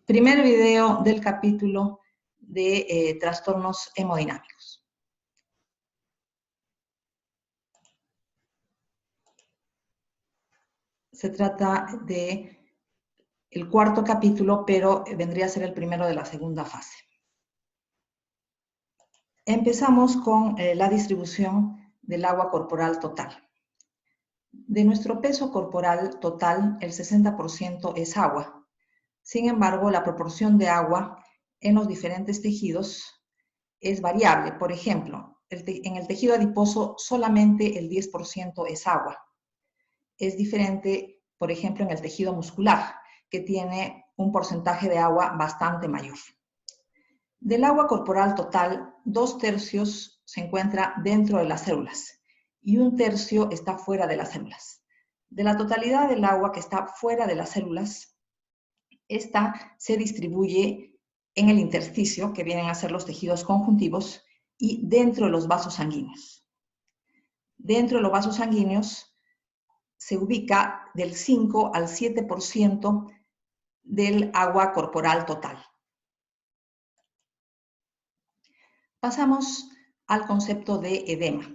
primer video del capítulo de trastornos hemodinámicos. Se trata de el cuarto capítulo, pero vendría a ser el primero de la segunda fase. Empezamos con la distribución del agua corporal total. De nuestro peso corporal total, el 60% es agua. Sin embargo, la proporción de agua en los diferentes tejidos es variable. Por ejemplo, en el tejido adiposo solamente el 10% es agua. Es diferente, por ejemplo, en el tejido muscular, que tiene un porcentaje de agua bastante mayor. Del agua corporal total, 2/3 se encuentra dentro de las células y 1/3 está fuera de las células. De la totalidad del agua que está fuera de las células, esta se distribuye en el intersticio, que vienen a ser los tejidos conjuntivos, y dentro de los vasos sanguíneos. Dentro de los vasos sanguíneos se ubica del 5 al 7% del agua corporal total. Pasamos al concepto de edema.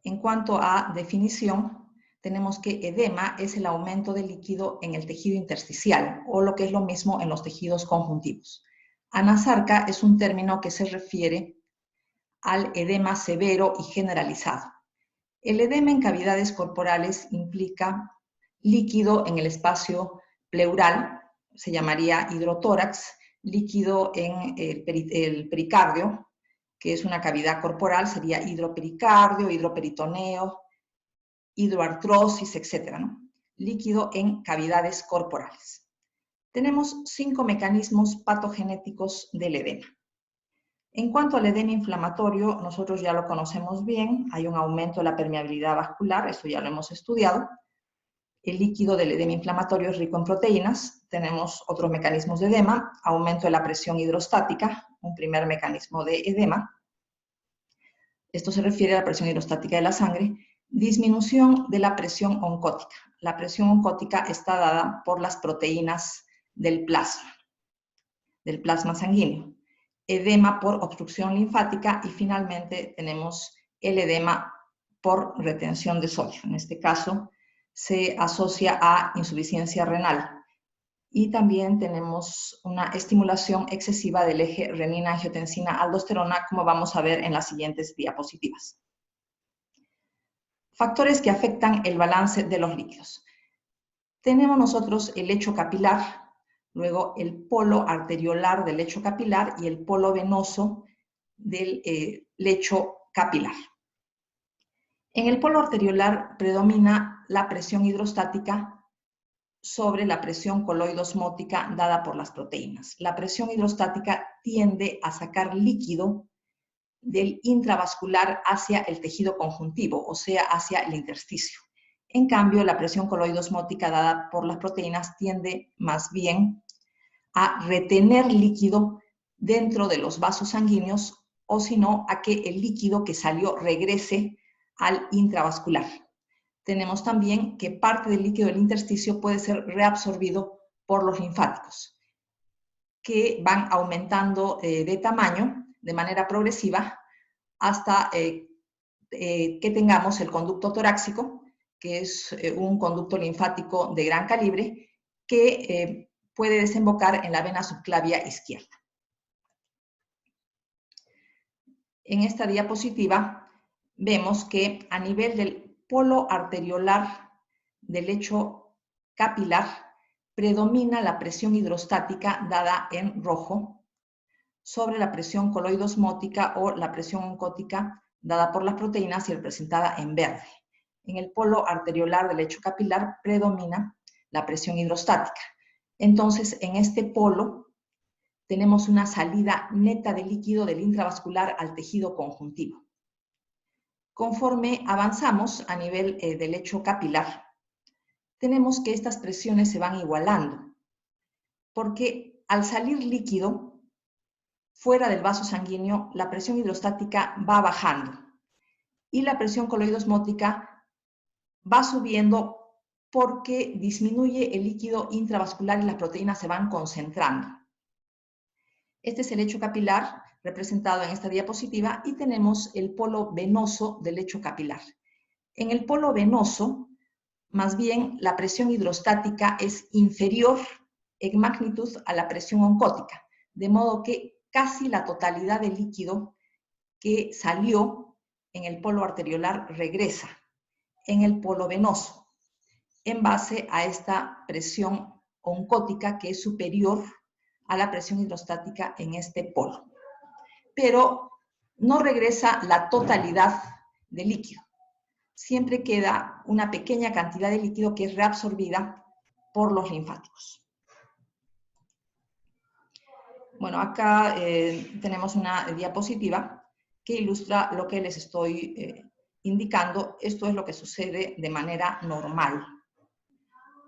En cuanto a definición, tenemos que edema es el aumento de líquido en el tejido intersticial, o lo que es lo mismo en los tejidos conjuntivos. Anasarca es un término que se refiere al edema severo y generalizado. El edema en cavidades corporales implica líquido en el espacio pleural, se llamaría hidrotórax, líquido en el pericardio, que es una cavidad corporal, sería hidropericardio, hidroperitoneo, hidroartrosis, etc., ¿no? Líquido en cavidades corporales. Tenemos 5 mecanismos patogenéticos del edema. En cuanto al edema inflamatorio, nosotros ya lo conocemos bien, hay un aumento de la permeabilidad vascular, eso ya lo hemos estudiado. El líquido del edema inflamatorio es rico en proteínas. Tenemos otros mecanismos de edema, aumento de la presión hidrostática, un primer mecanismo de edema. Esto se refiere a la presión hidrostática de la sangre. Disminución de la presión oncótica. La presión oncótica está dada por las proteínas del plasma sanguíneo. Edema por obstrucción linfática y finalmente tenemos el edema por retención de sodio. En este caso se asocia a insuficiencia renal. Y también tenemos una estimulación excesiva del eje renina-angiotensina-aldosterona, como vamos a ver en las siguientes diapositivas. Factores que afectan el balance de los líquidos. Tenemos nosotros el lecho capilar, luego el polo arteriolar del lecho capilar y el polo venoso del lecho capilar. En el polo arteriolar predomina la presión hidrostática sobre la presión coloidosmótica dada por las proteínas. La presión hidrostática tiende a sacar líquido del intravascular hacia el tejido conjuntivo, o sea, hacia el intersticio. En cambio, la presión coloidosmótica dada por las proteínas tiende más bien a retener líquido dentro de los vasos sanguíneos, o si no, a que el líquido que salió regrese al intravascular. Tenemos también que parte del líquido del intersticio puede ser reabsorbido por los linfáticos, que van aumentando de tamaño de manera progresiva hasta que tengamos el conducto torácico, que es un conducto linfático de gran calibre, que puede desembocar en la vena subclavia izquierda. En esta diapositiva vemos que a nivel del polo arteriolar del lecho capilar predomina la presión hidrostática dada en rojo sobre la presión coloidosmótica o la presión oncótica dada por las proteínas y representada en verde. En el polo arteriolar del lecho capilar predomina la presión hidrostática. Entonces, en este polo tenemos una salida neta de líquido del intravascular al tejido conjuntivo. Conforme avanzamos a nivel del lecho capilar, tenemos que estas presiones se van igualando, porque al salir líquido fuera del vaso sanguíneo, la presión hidrostática va bajando y la presión coloidosmótica va subiendo porque disminuye el líquido intravascular y las proteínas se van concentrando. Este es el lecho capilar representado en esta diapositiva y tenemos el polo venoso del lecho capilar. En el polo venoso, más bien la presión hidrostática es inferior en magnitud a la presión oncótica, de modo que casi la totalidad del líquido que salió en el polo arteriolar regresa en el polo venoso, en base a esta presión oncótica que es superior a la presión hidrostática en este polo. Pero no regresa la totalidad del líquido. Siempre queda una pequeña cantidad de líquido que es reabsorbida por los linfáticos. Bueno, acá tenemos una diapositiva que ilustra lo que les estoy indicando. Esto es lo que sucede de manera normal.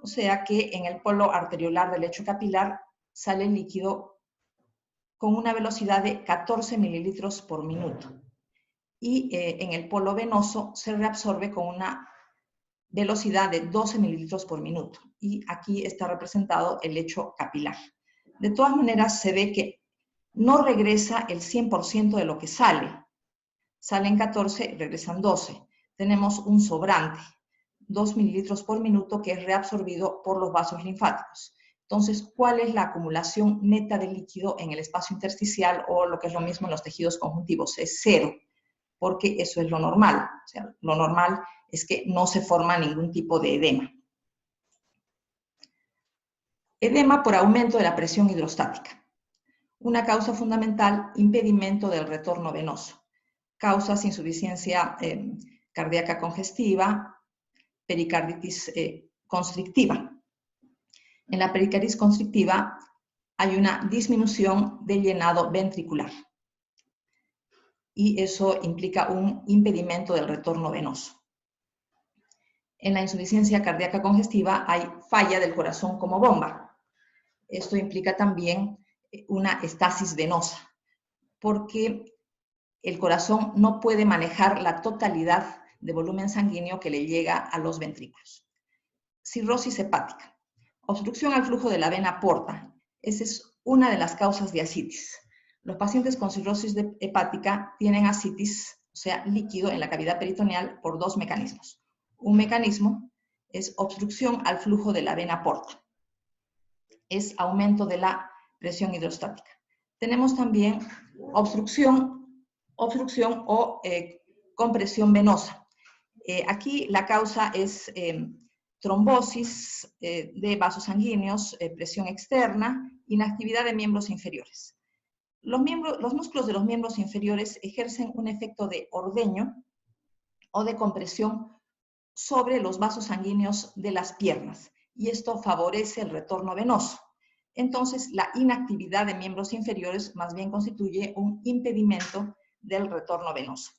O sea que en el polo arteriolar del lecho capilar sale el líquido con una velocidad de 14 mililitros por minuto. Y en el polo venoso se reabsorbe con una velocidad de 12 mililitros por minuto. Y aquí está representado el lecho capilar. De todas maneras, se ve que no regresa el 100% de lo que sale. Salen 14 y regresan 12. Tenemos un sobrante, 2 mililitros por minuto, que es reabsorbido por los vasos linfáticos. Entonces, ¿cuál es la acumulación neta de líquido en el espacio intersticial o lo que es lo mismo en los tejidos conjuntivos? Es cero, porque eso es lo normal. O sea, lo normal es que no se forma ningún tipo de edema. Edema por aumento de la presión hidrostática. Una causa fundamental, impedimento del retorno venoso. Causas insuficiencia cardíaca congestiva, pericarditis constrictiva. En la pericarditis constrictiva hay una disminución del llenado ventricular y eso implica un impedimento del retorno venoso. En la insuficiencia cardíaca congestiva hay falla del corazón como bomba. Esto implica también una estasis venosa, porque el corazón no puede manejar la totalidad de volumen sanguíneo que le llega a los ventrículos. Cirrosis hepática. Obstrucción al flujo de la vena porta. Esa es una de las causas de ascitis. Los pacientes con cirrosis hepática tienen ascitis, o sea, líquido en la cavidad peritoneal, por dos mecanismos. Un mecanismo es obstrucción al flujo de la vena porta. Es aumento de la presión hidrostática. Tenemos también obstrucción o compresión venosa. Aquí la causa es trombosis de vasos sanguíneos, presión externa, inactividad de miembros inferiores. Los músculos de los miembros inferiores ejercen un efecto de ordeño o de compresión sobre los vasos sanguíneos de las piernas y esto favorece el retorno venoso. Entonces, la inactividad de miembros inferiores más bien constituye un impedimento del retorno venoso.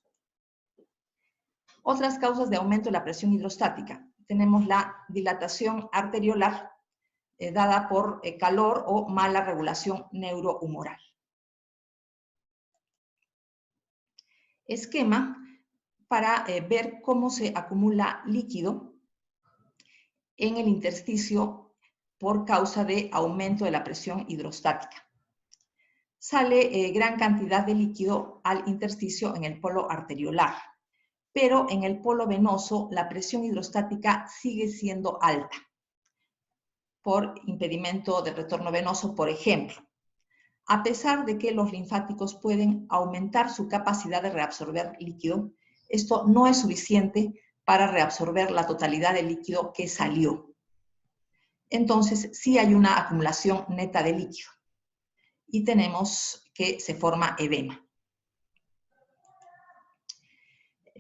Otras causas de aumento de la presión hidrostática. Tenemos la dilatación arteriolar dada por calor o mala regulación neurohumoral. Esquema para ver cómo se acumula líquido en el intersticio por causa de aumento de la presión hidrostática. Sale gran cantidad de líquido al intersticio en el polo arteriolar, pero en el polo venoso la presión hidrostática sigue siendo alta por impedimento del retorno venoso, por ejemplo. A pesar de que los linfáticos pueden aumentar su capacidad de reabsorber líquido, esto no es suficiente para reabsorber la totalidad del líquido que salió. Entonces, sí hay una acumulación neta de líquido y tenemos que se forma edema.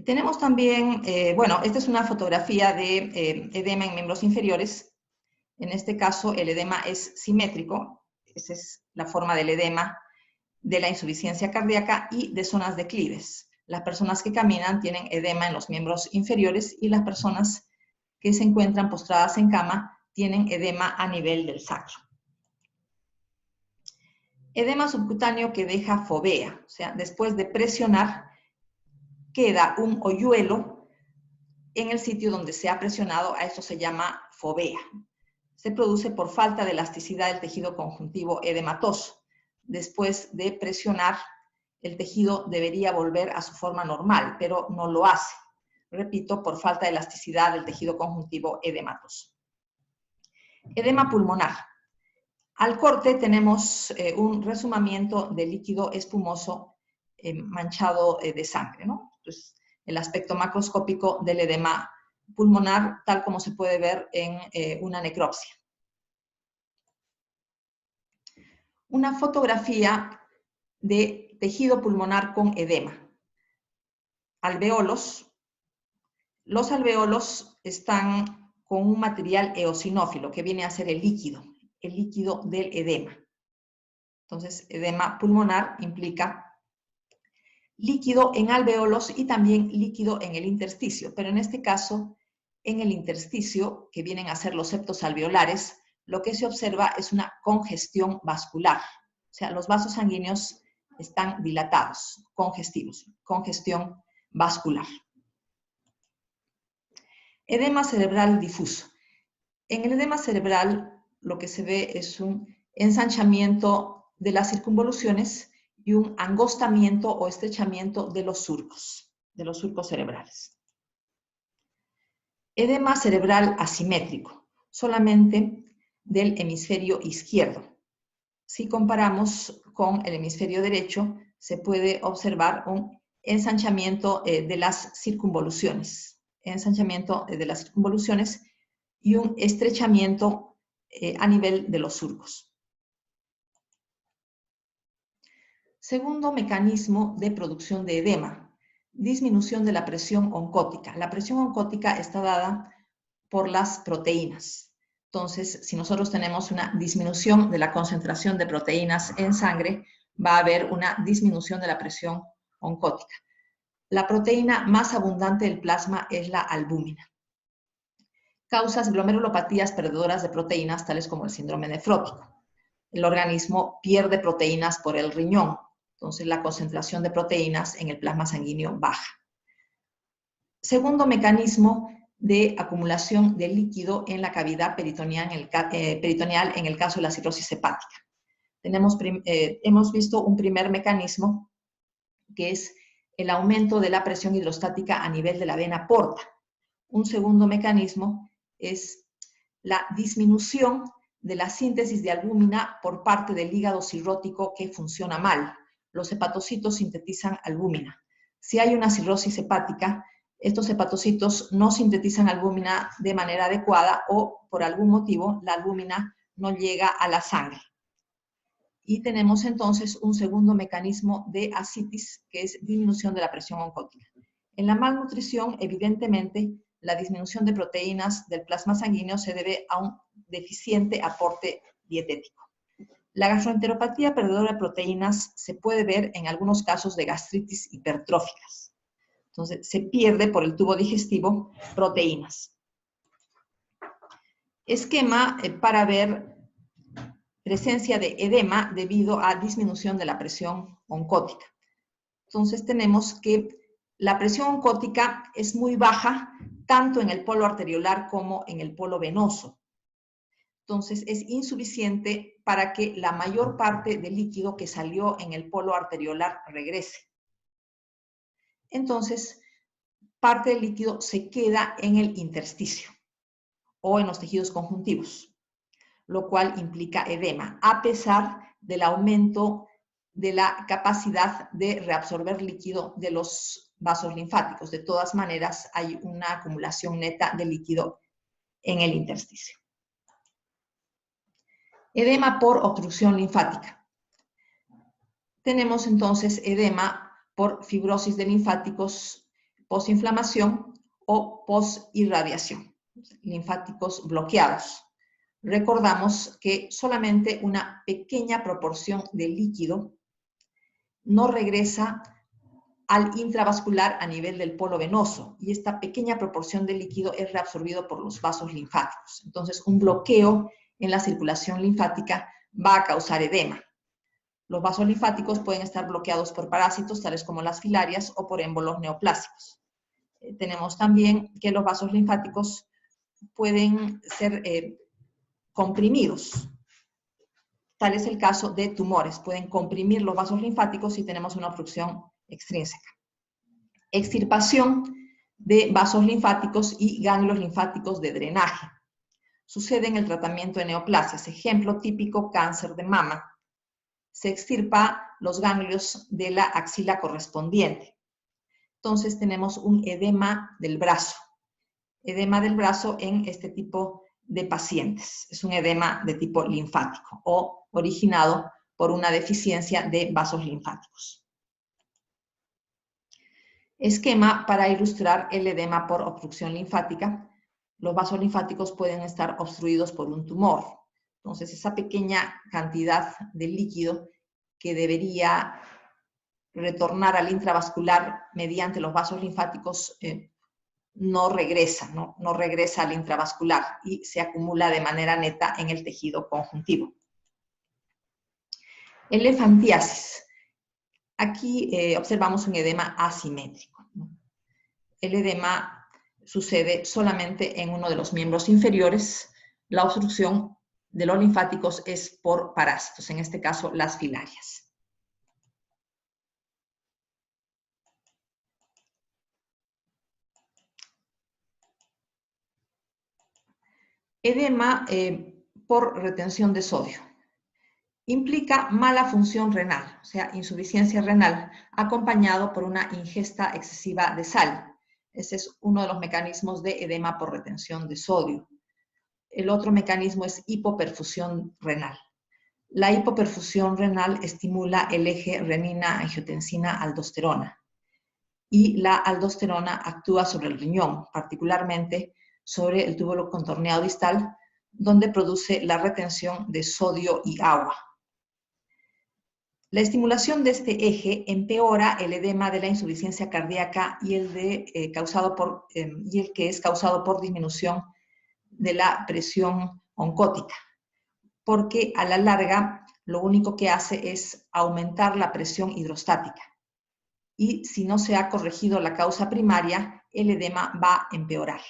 Tenemos también, esta es una fotografía de edema en miembros inferiores. En este caso, el edema es simétrico. Esa es la forma del edema de la insuficiencia cardíaca y de zonas declives. Las personas que caminan tienen edema en los miembros inferiores y las personas que se encuentran postradas en cama tienen edema a nivel del sacro. Edema subcutáneo que deja fovea, o sea, después de presionar queda un hoyuelo en el sitio donde se ha presionado. A esto se llama fovea. Se produce por falta de elasticidad del tejido conjuntivo edematoso. Después de presionar, el tejido debería volver a su forma normal, pero no lo hace. Repito, por falta de elasticidad del tejido conjuntivo edematoso. Edema pulmonar. Al corte tenemos un resumamiento de líquido espumoso manchado de sangre, ¿no? Entonces, el aspecto macroscópico del edema pulmonar, tal como se puede ver en una necropsia. Una fotografía de tejido pulmonar con edema. Alveolos. Los alveolos están con un material eosinófilo, que viene a ser el líquido del edema. Entonces, edema pulmonar implica líquido en alveolos y también líquido en el intersticio, pero en este caso, en el intersticio, que vienen a ser los septos alveolares, lo que se observa es una congestión vascular. O sea, los vasos sanguíneos están dilatados, congestivos, congestión vascular. Edema cerebral difuso. En el edema cerebral lo que se ve es un ensanchamiento de las circunvoluciones y un angostamiento o estrechamiento de los surcos cerebrales. Edema cerebral asimétrico, solamente del hemisferio izquierdo. Si comparamos con el hemisferio derecho, se puede observar un ensanchamiento de las circunvoluciones. Y un estrechamiento a nivel de los surcos. Segundo mecanismo de producción de edema, disminución de la presión oncótica. La presión oncótica está dada por las proteínas. Entonces, si nosotros tenemos una disminución de la concentración de proteínas en sangre, va a haber una disminución de la presión oncótica. La proteína más abundante del plasma es la albúmina. Causas glomerulopatías perdedoras de proteínas, tales como el síndrome nefrótico. El organismo pierde proteínas por el riñón, entonces la concentración de proteínas en el plasma sanguíneo baja. Segundo mecanismo de acumulación de líquido en la cavidad peritoneal en el caso de la cirrosis hepática. Hemos visto un primer mecanismo que es el aumento de la presión hidrostática a nivel de la vena porta. Un segundo mecanismo es la disminución de la síntesis de albúmina por parte del hígado cirrótico que funciona mal. Los hepatocitos sintetizan albúmina. Si hay una cirrosis hepática, estos hepatocitos no sintetizan albúmina de manera adecuada o por algún motivo la albúmina no llega a la sangre. Y tenemos entonces un segundo mecanismo de ascitis, que es disminución de la presión oncótica. En la malnutrición, evidentemente, la disminución de proteínas del plasma sanguíneo se debe a un deficiente aporte dietético. La gastroenteropatía perdedora de proteínas se puede ver en algunos casos de gastritis hipertróficas. Entonces, se pierde por el tubo digestivo proteínas. Esquema para ver presencia de edema debido a disminución de la presión oncótica. Entonces, tenemos que la presión oncótica es muy baja, tanto en el polo arteriolar como en el polo venoso. Entonces, es insuficiente para que la mayor parte del líquido que salió en el polo arteriolar regrese. Entonces, parte del líquido se queda en el intersticio o en los tejidos conjuntivos, lo cual implica edema, a pesar del aumento de la capacidad de reabsorber líquido de los vasos linfáticos. De todas maneras, hay una acumulación neta de líquido en el intersticio. Edema por obstrucción linfática. Tenemos entonces edema por fibrosis de linfáticos posinflamación o posirradiación, linfáticos bloqueados. Recordamos que solamente una pequeña proporción de líquido no regresa al intravascular a nivel del polo venoso, y esta pequeña proporción de líquido es reabsorbido por los vasos linfáticos. Entonces, un bloqueo en la circulación linfática va a causar edema. Los vasos linfáticos pueden estar bloqueados por parásitos, tales como las filarias, o por émbolos neoplásicos. Tenemos también que los vasos linfáticos pueden ser comprimidos. Tal es el caso de tumores. Pueden comprimir los vasos linfáticos si tenemos una obstrucción extrínseca. Extirpación de vasos linfáticos y ganglios linfáticos de drenaje. Sucede en el tratamiento de neoplasias. Ejemplo típico, cáncer de mama. Se extirpa los ganglios de la axila correspondiente. Entonces tenemos un edema del brazo. Edema del brazo en este tipo de pacientes. Es un edema de tipo linfático o originado por una deficiencia de vasos linfáticos. Esquema para ilustrar el edema por obstrucción linfática. Los vasos linfáticos pueden estar obstruidos por un tumor. Entonces, esa pequeña cantidad de líquido que debería retornar al intravascular mediante los vasos linfáticos no regresa al intravascular y se acumula de manera neta en el tejido conjuntivo. Elefantiasis. Aquí observamos un edema asimétrico. El edema sucede solamente en uno de los miembros inferiores. La obstrucción de los linfáticos es por parásitos, en este caso las filarias. Edema por retención de sodio. Implica mala función renal, o sea, insuficiencia renal, acompañado por una ingesta excesiva de sal. Ese es uno de los mecanismos de edema por retención de sodio. El otro mecanismo es hipoperfusión renal. La hipoperfusión renal estimula el eje renina-angiotensina-aldosterona y la aldosterona actúa sobre el riñón, particularmente sobre el túbulo contorneado distal, donde produce la retención de sodio y agua. La estimulación de este eje empeora el edema de la insuficiencia cardíaca y el que es causado por disminución de la presión oncótica, porque a la larga lo único que hace es aumentar la presión hidrostática. Y si no se ha corregido la causa primaria, el edema va a empeorar.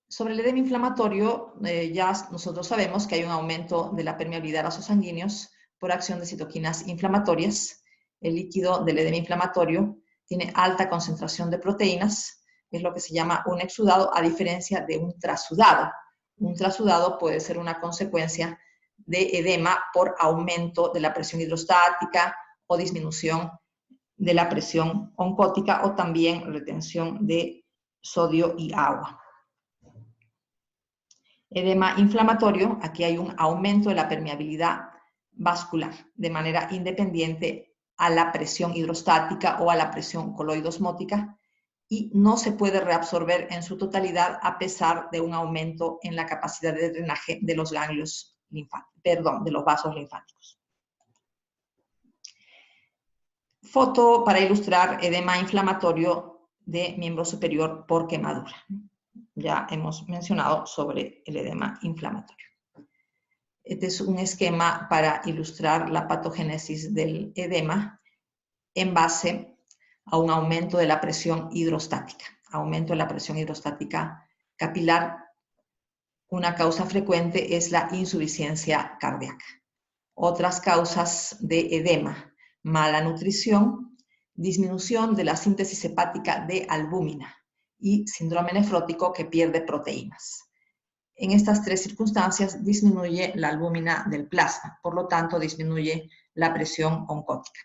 Sobre el edema inflamatorio, ya nosotros sabemos que hay un aumento de la permeabilidad de vasos sanguíneos por acción de citoquinas inflamatorias. El líquido del edema inflamatorio tiene alta concentración de proteínas, es lo que se llama un exudado, a diferencia de un trasudado. Un trasudado puede ser una consecuencia de edema por aumento de la presión hidrostática o disminución de la presión oncótica o también retención de sodio y agua. Edema inflamatorio, aquí hay un aumento de la permeabilidad vascular de manera independiente a la presión hidrostática o a la presión coloidosmótica y no se puede reabsorber en su totalidad a pesar de un aumento en la capacidad de drenaje de los ganglios linfáticos, de los vasos linfáticos. Foto para ilustrar edema inflamatorio de miembro superior por quemadura. Ya hemos mencionado sobre el edema inflamatorio. Este es un esquema para ilustrar la patogénesis del edema en base a un aumento de la presión hidrostática. Aumento de la presión hidrostática capilar. Una causa frecuente es la insuficiencia cardíaca. Otras causas de edema: mala nutrición, disminución de la síntesis hepática de albúmina y síndrome nefrótico que pierde proteínas. En estas tres circunstancias disminuye la albúmina del plasma, por lo tanto disminuye la presión oncótica.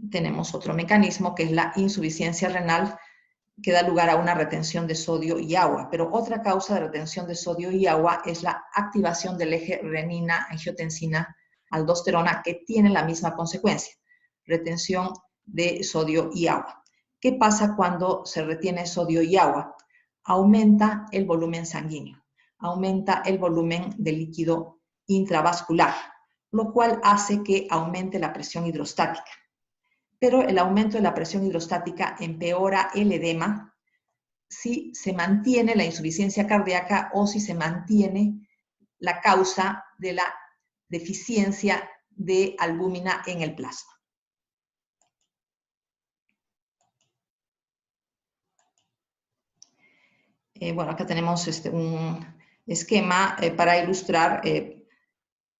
Tenemos otro mecanismo que es la insuficiencia renal, que da lugar a una retención de sodio y agua, pero otra causa de retención de sodio y agua es la activación del eje renina-angiotensina-aldosterona, que tiene la misma consecuencia, retención de sodio y agua. ¿Qué pasa cuando se retiene sodio y agua? Aumenta el volumen sanguíneo, aumenta el volumen de líquido intravascular, lo cual hace que aumente la presión hidrostática. Pero el aumento de la presión hidrostática empeora el edema si se mantiene la insuficiencia cardíaca o si se mantiene la causa de la deficiencia de albúmina en el plasma. Bueno, acá tenemos un esquema para ilustrar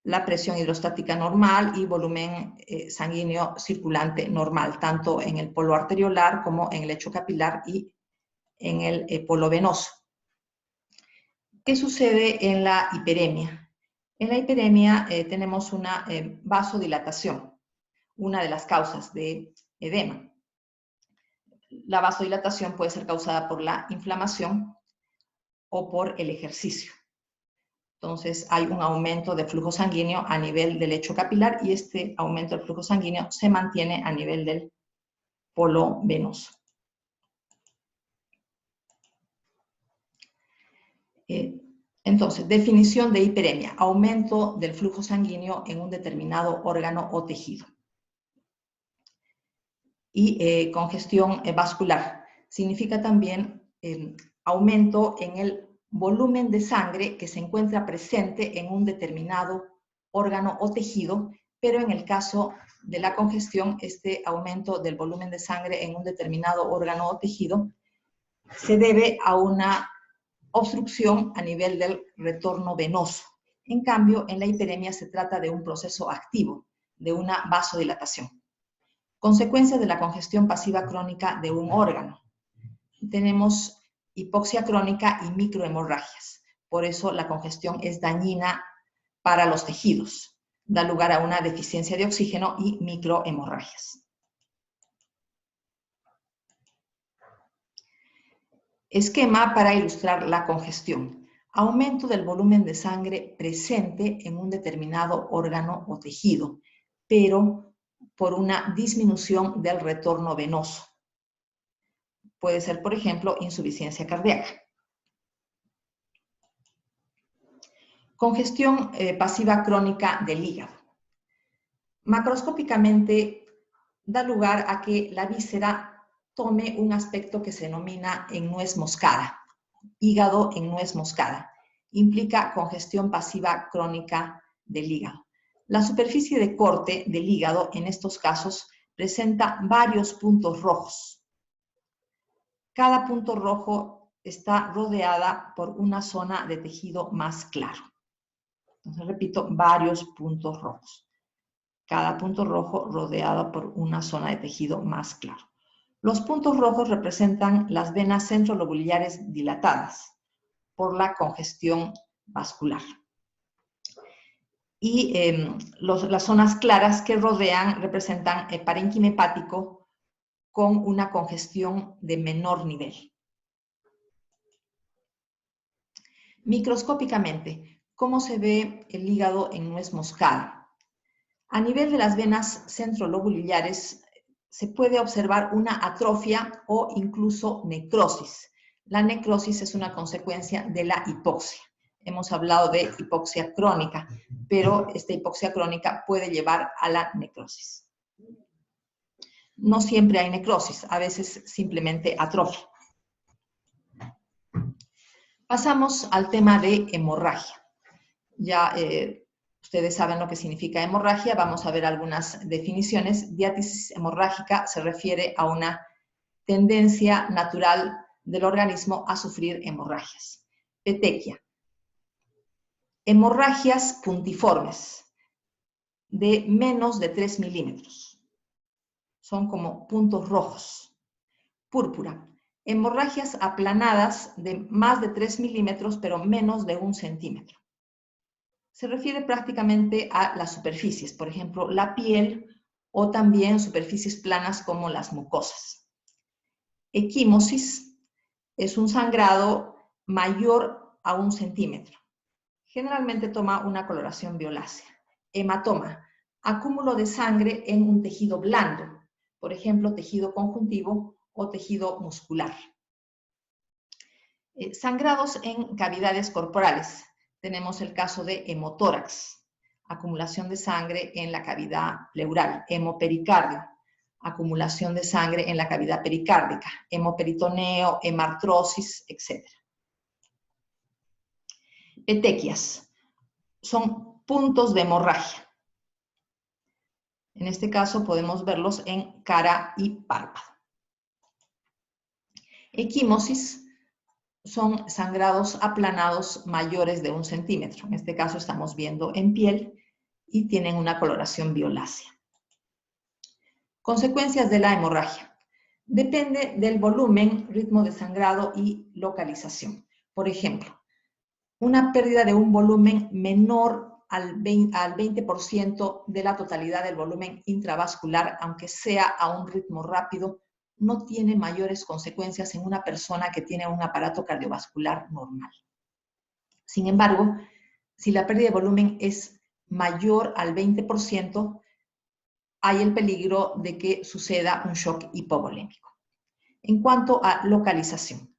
la presión hidrostática normal y volumen sanguíneo circulante normal, tanto en el polo arteriolar como en el lecho capilar y en el polo venoso. ¿Qué sucede en la hiperemia? En la hiperemia tenemos una vasodilatación, una de las causas de edema. La vasodilatación puede ser causada por la inflamación o por el ejercicio. Entonces hay un aumento de flujo sanguíneo a nivel del lecho capilar y este aumento del flujo sanguíneo se mantiene a nivel del polo venoso. Entonces, definición de hiperemia, aumento del flujo sanguíneo en un determinado órgano o tejido. Y congestión vascular, significa también aumento en el volumen de sangre que se encuentra presente en un determinado órgano o tejido, pero en el caso de la congestión, este aumento del volumen de sangre en un determinado órgano o tejido se debe a una obstrucción a nivel del retorno venoso. En cambio, en la hiperemia se trata de un proceso activo, de una vasodilatación. Consecuencias de la congestión pasiva crónica de un órgano. Tenemos hipoxia crónica y microhemorragias. Por eso la congestión es dañina para los tejidos. Da lugar a una deficiencia de oxígeno y microhemorragias. Esquema para ilustrar la congestión. Aumento del volumen de sangre presente en un determinado órgano o tejido, pero por una disminución del retorno venoso. Puede ser, por ejemplo, insuficiencia cardíaca. Congestión pasiva crónica del hígado. Macroscópicamente da lugar a que la víscera tome un aspecto que se denomina en nuez moscada, hígado en nuez moscada. Implica congestión pasiva crónica del hígado. La superficie de corte del hígado en estos casos presenta varios puntos rojos. Cada punto rojo está rodeada por una zona de tejido más claro. Entonces, repito, varios puntos rojos. Cada punto rojo rodeado por una zona de tejido más claro. Los puntos rojos representan las venas centrolobulares dilatadas por la congestión vascular. Y las zonas claras que rodean representan el parénquima hepático con una congestión de menor nivel. Microscópicamente, ¿cómo se ve el hígado en nuez moscada? A nivel de las venas centrolobulares se puede observar una atrofia o incluso necrosis. La necrosis es una consecuencia de la hipoxia. Hemos hablado de hipoxia crónica, pero esta hipoxia crónica puede llevar a la necrosis. No siempre hay necrosis, a veces simplemente atrofia. Pasamos al tema de hemorragia. Ya ustedes saben lo que significa hemorragia, vamos a ver algunas definiciones. Diátesis hemorrágica se refiere a una tendencia natural del organismo a sufrir hemorragias. Petequia. Hemorragias puntiformes de menos de 3 milímetros. Son como puntos rojos. Púrpura. Hemorragias aplanadas de más de 3 milímetros, pero menos de 1 centímetro. Se refiere prácticamente a las superficies, por ejemplo, la piel o también superficies planas como las mucosas. Equimosis es un sangrado mayor a 1 centímetro. Generalmente toma una coloración violácea. Hematoma, acúmulo de sangre en un tejido blando, por ejemplo, tejido conjuntivo o tejido muscular. Sangrados en cavidades corporales. Tenemos el caso de hemotórax, acumulación de sangre en la cavidad pleural. Hemopericardio, acumulación de sangre en la cavidad pericárdica. Hemoperitoneo, hemartrosis, etc. Petequias son puntos de hemorragia. En este caso podemos verlos en cara y párpado. Equimosis son sangrados aplanados mayores de 1 centímetro. En este caso estamos viendo en piel y tienen una coloración violácea. Consecuencias de la hemorragia. Depende del volumen, ritmo de sangrado y localización. Por ejemplo, una pérdida de un volumen menor al 20% de la totalidad del volumen intravascular, aunque sea a un ritmo rápido, no tiene mayores consecuencias en una persona que tiene un aparato cardiovascular normal. Sin embargo, si la pérdida de volumen es mayor al 20%, hay el peligro de que suceda un shock hipovolémico. En cuanto a localización,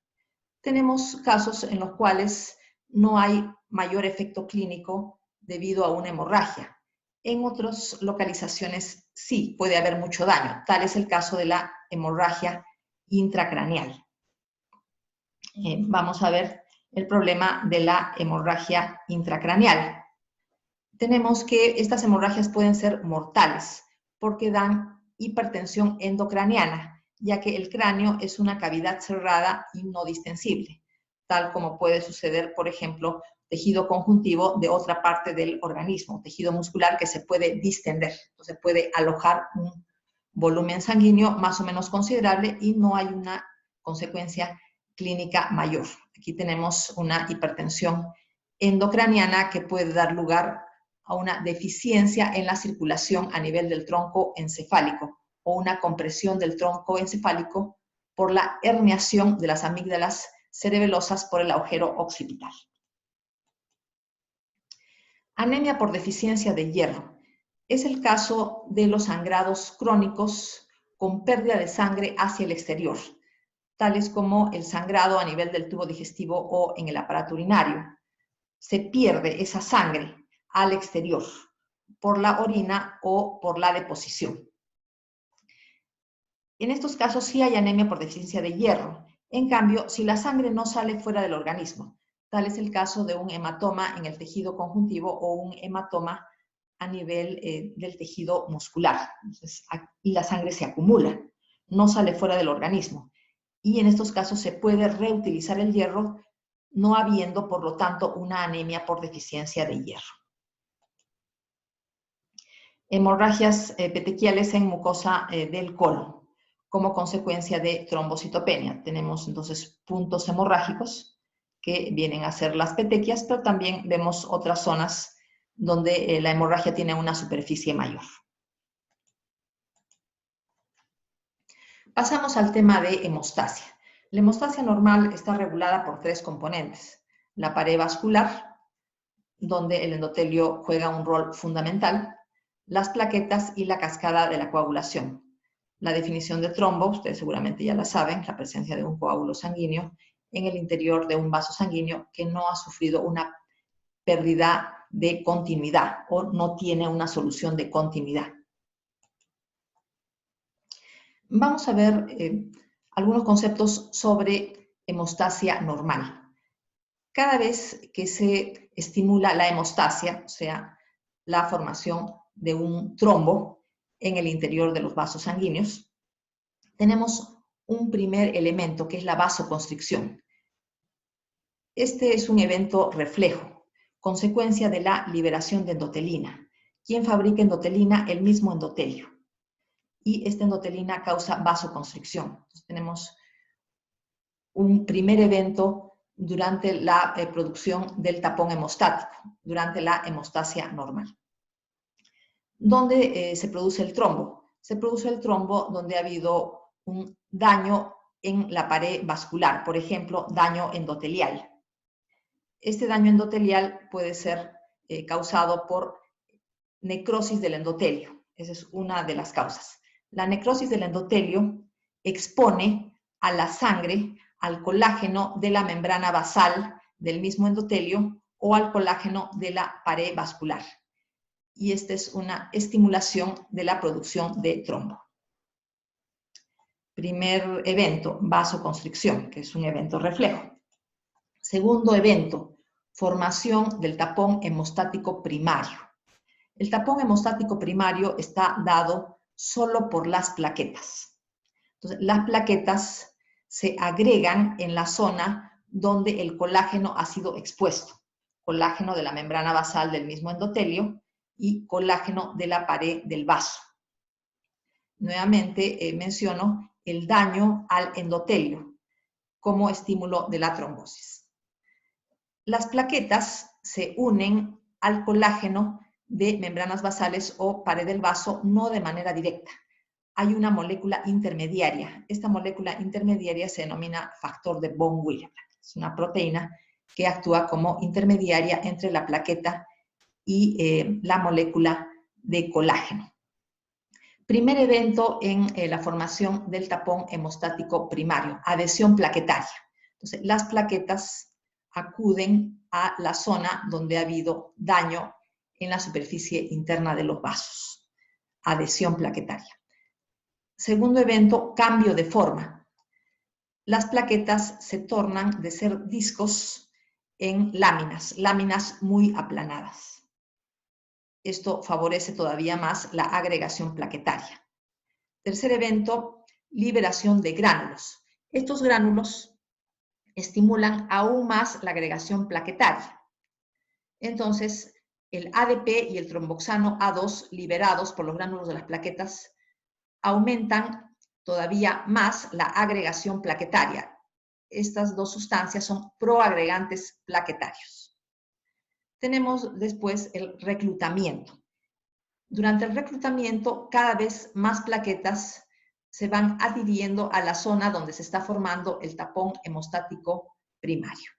tenemos casos en los cuales no hay mayor efecto clínico debido a una hemorragia. En otras localizaciones sí puede haber mucho daño. Tal es el caso de la hemorragia intracraneal. Vamos a ver el problema de la hemorragia intracraneal. Tenemos que estas hemorragias pueden ser mortales porque dan hipertensión endocraneana, ya que el cráneo es una cavidad cerrada y no distensible, tal como puede suceder, por ejemplo, tejido conjuntivo de otra parte del organismo, tejido muscular que se puede distender, entonces puede alojar un volumen sanguíneo más o menos considerable y no hay una consecuencia clínica mayor. Aquí tenemos una hipertensión endocraniana que puede dar lugar a una deficiencia en la circulación a nivel del tronco encefálico o una compresión del tronco encefálico por la herniación de las amígdalas cerebelosas por el agujero occipital. Anemia por deficiencia de hierro. Es el caso de los sangrados crónicos con pérdida de sangre hacia el exterior, tales como el sangrado a nivel del tubo digestivo o en el aparato urinario. Se pierde esa sangre al exterior por la orina o por la deposición. En estos casos sí hay anemia por deficiencia de hierro. En cambio, si la sangre no sale fuera del organismo, tal es el caso de un hematoma en el tejido conjuntivo o un hematoma a nivel del tejido muscular. Entonces, y la sangre se acumula, no sale fuera del organismo. Y en estos casos se puede reutilizar el hierro, no habiendo, por lo tanto, una anemia por deficiencia de hierro. Hemorragias petequiales en mucosa del colon como consecuencia de trombocitopenia. Tenemos entonces puntos hemorrágicos que vienen a ser las petequias, pero también vemos otras zonas donde la hemorragia tiene una superficie mayor. Pasamos al tema de hemostasia. La hemostasia normal está regulada por 3 componentes. La pared vascular, donde el endotelio juega un rol fundamental, las plaquetas y la cascada de la coagulación. La definición de trombo, ustedes seguramente ya la saben, la presencia de un coágulo sanguíneo en el interior de un vaso sanguíneo que no ha sufrido una pérdida de continuidad o no tiene una solución de continuidad. Vamos a ver algunos conceptos sobre hemostasia normal. Cada vez que se estimula la hemostasia, o sea, la formación de un trombo en el interior de los vasos sanguíneos, tenemos un primer elemento que es la vasoconstricción. Este es un evento reflejo, consecuencia de la liberación de endotelina. ¿Quién fabrica endotelina? El mismo endotelio. Y esta endotelina causa vasoconstricción. Entonces, tenemos un primer evento durante la producción del tapón hemostático, durante la hemostasia normal. ¿Dónde se produce el trombo? Se produce el trombo donde ha habido un daño en la pared vascular, por ejemplo, daño endotelial. Este daño endotelial puede ser causado por necrosis del endotelio. Esa es una de las causas. La necrosis del endotelio expone a la sangre al colágeno de la membrana basal del mismo endotelio o al colágeno de la pared vascular. Y esta es una estimulación de la producción de trombo. Primer evento, vasoconstricción, que es un evento reflejo. Segundo evento, formación del tapón hemostático primario. El tapón hemostático primario está dado solo por las plaquetas. Entonces, las plaquetas se agregan en la zona donde el colágeno ha sido expuesto. Colágeno de la membrana basal del mismo endotelio y colágeno de la pared del vaso. Nuevamente menciono el daño al endotelio como estímulo de la trombosis. Las plaquetas se unen al colágeno de membranas basales o pared del vaso no de manera directa. Hay una molécula intermediaria. Esta molécula intermediaria se denomina factor de von Willebrand. Es una proteína que actúa como intermediaria entre la plaqueta y la molécula de colágeno. Primer evento en la formación del tapón hemostático primario, adhesión plaquetaria. Entonces, las plaquetas acuden a la zona donde ha habido daño en la superficie interna de los vasos. Adhesión plaquetaria. Segundo evento, cambio de forma. Las plaquetas se tornan de ser discos en láminas muy aplanadas. Esto favorece todavía más la agregación plaquetaria. Tercer evento, liberación de gránulos. Estos gránulos estimulan aún más la agregación plaquetaria. Entonces, el ADP y el tromboxano A2 liberados por los gránulos de las plaquetas aumentan todavía más la agregación plaquetaria. Estas dos sustancias son proagregantes plaquetarios. Tenemos después el reclutamiento. Durante el reclutamiento, cada vez más plaquetas se van adhiriendo a la zona donde se está formando el tapón hemostático primario.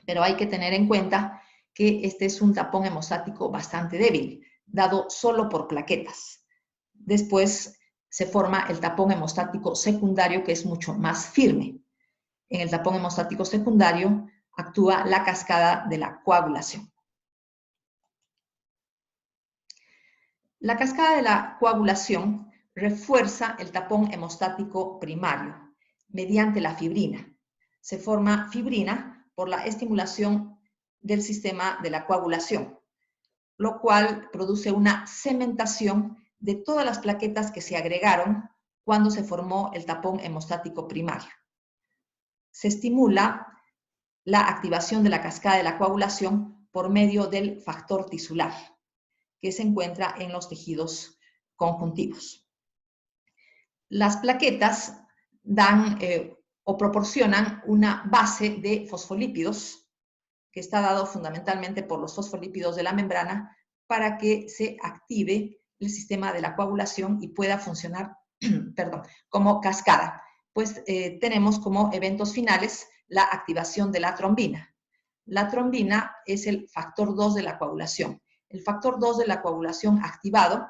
Pero hay que tener en cuenta que este es un tapón hemostático bastante débil, dado solo por plaquetas. Después se forma el tapón hemostático secundario, que es mucho más firme. En el tapón hemostático secundario actúa la cascada de la coagulación. La cascada de la coagulación refuerza el tapón hemostático primario mediante la fibrina. Se forma fibrina por la estimulación del sistema de la coagulación, lo cual produce una cementación de todas las plaquetas que se agregaron cuando se formó el tapón hemostático primario. Se estimula la activación de la cascada de la coagulación por medio del factor tisular, que se encuentra en los tejidos conjuntivos. Las plaquetas dan o proporcionan una base de fosfolípidos, que está dado fundamentalmente por los fosfolípidos de la membrana, para que se active el sistema de la coagulación y pueda funcionar como cascada. Pues tenemos como eventos finales la activación de la trombina. La trombina es el factor 2 de la coagulación. El factor 2 de la coagulación activado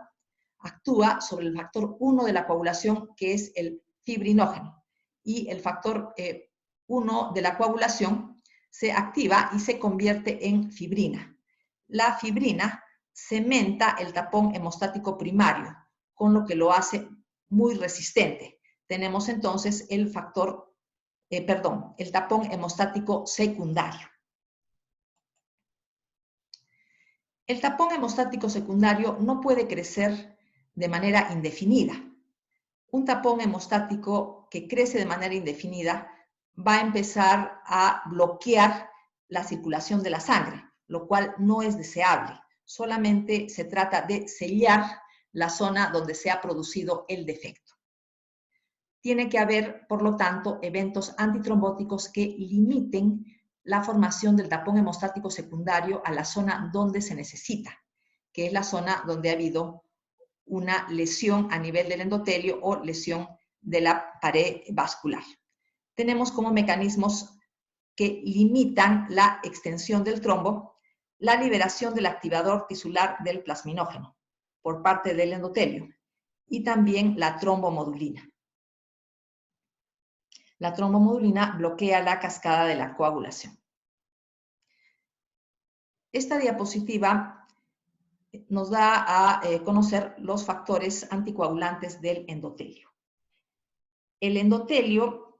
actúa sobre el factor 1 de la coagulación, que es el fibrinógeno. Y el factor 1 de la coagulación se activa y se convierte en fibrina. La fibrina cementa el tapón hemostático primario, con lo que lo hace muy resistente. Tenemos entonces el tapón hemostático secundario. El tapón hemostático secundario no puede crecer de manera indefinida. Un tapón hemostático que crece de manera indefinida va a empezar a bloquear la circulación de la sangre, lo cual no es deseable. Solamente se trata de sellar la zona donde se ha producido el defecto. Tiene que haber, por lo tanto, eventos antitrombóticos que limiten la formación del tapón hemostático secundario a la zona donde se necesita, que es la zona donde ha habido una lesión a nivel del endotelio o lesión de la pared vascular. Tenemos como mecanismos que limitan la extensión del trombo la liberación del activador tisular del plasminógeno por parte del endotelio y también la trombomodulina. La trombomodulina bloquea la cascada de la coagulación. Esta diapositiva nos da a conocer los factores anticoagulantes del endotelio. El endotelio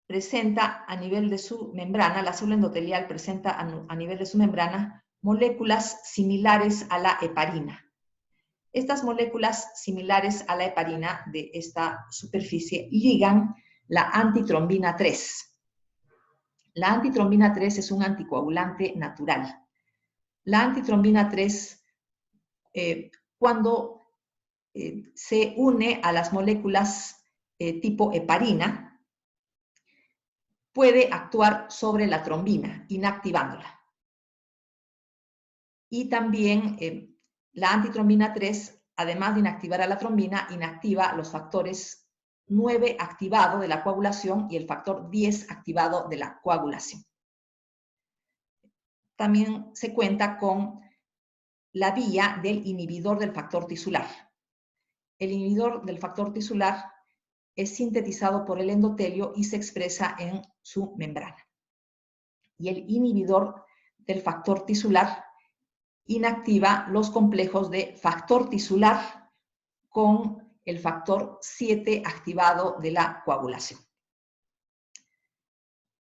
presenta a nivel de su membrana, la célula endotelial presenta a nivel de su membrana moléculas similares a la heparina. Estas moléculas similares a la heparina de esta superficie ligan la antitrombina 3. La antitrombina 3 es un anticoagulante natural. La antitrombina 3, cuando se une a las moléculas tipo heparina, puede actuar sobre la trombina, inactivándola. Y también la antitrombina 3, además de inactivar a la trombina, inactiva los factores 9 activado de la coagulación y el factor 10 activado de la coagulación. También se cuenta con la vía del inhibidor del factor tisular. El inhibidor del factor tisular es sintetizado por el endotelio y se expresa en su membrana. Y el inhibidor del factor tisular inactiva los complejos de factor tisular con el factor 7 activado de la coagulación.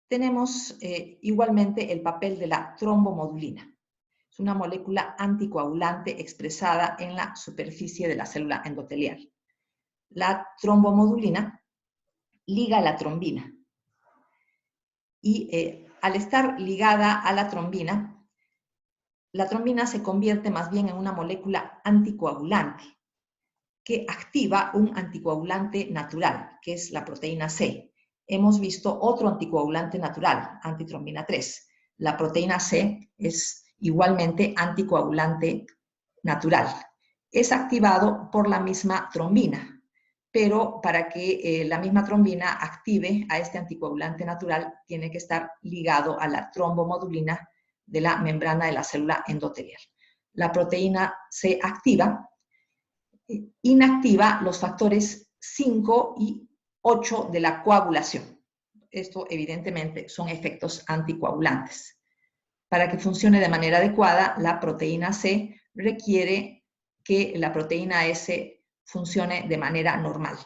Tenemos igualmente el papel de la trombomodulina. Es una molécula anticoagulante expresada en la superficie de la célula endotelial. La trombomodulina liga a la trombina y al estar ligada a la trombina se convierte más bien en una molécula anticoagulante que activa un anticoagulante natural, que es la proteína C. Hemos visto otro anticoagulante natural, antitrombina 3. La proteína C es igualmente anticoagulante natural. Es activado por la misma trombina, pero para que la misma trombina active a este anticoagulante natural, tiene que estar ligado a la trombomodulina de la membrana de la célula endotelial. La proteína C inactiva los factores 5 y 8 de la coagulación. Esto evidentemente son efectos anticoagulantes. Para que funcione de manera adecuada, la proteína C requiere que la proteína S funcione de manera normal.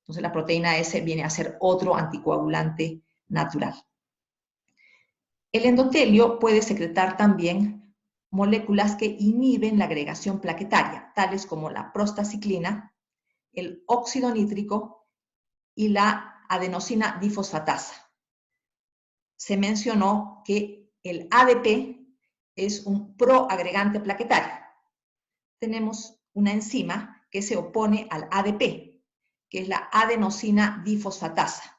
Entonces la proteína S viene a ser otro anticoagulante natural. El endotelio puede secretar también moléculas que inhiben la agregación plaquetaria, tales como la prostaciclina, el óxido nítrico y la adenosina difosfatasa. Se mencionó que el ADP es un proagregante plaquetario. Tenemos una enzima que se opone al ADP, que es la adenosina difosfatasa.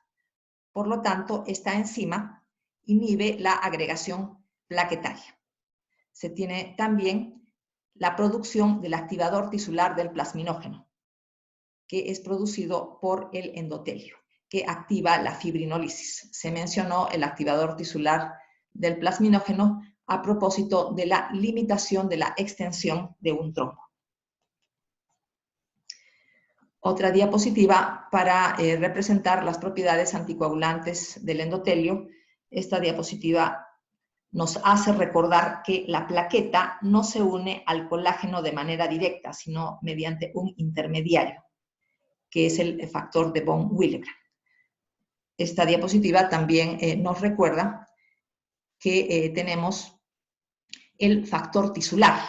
Por lo tanto, esta enzima inhibe la agregación plaquetaria. Se tiene también la producción del activador tisular del plasminógeno, que es producido por el endotelio, que activa la fibrinólisis. Se mencionó el activador tisular del plasminógeno a propósito de la limitación de la extensión de un trombo. Otra diapositiva para representar las propiedades anticoagulantes del endotelio. Esta diapositiva nos hace recordar que la plaqueta no se une al colágeno de manera directa, sino mediante un intermediario, que es el factor de von Willebrand. Esta diapositiva también nos recuerda que tenemos el factor tisular.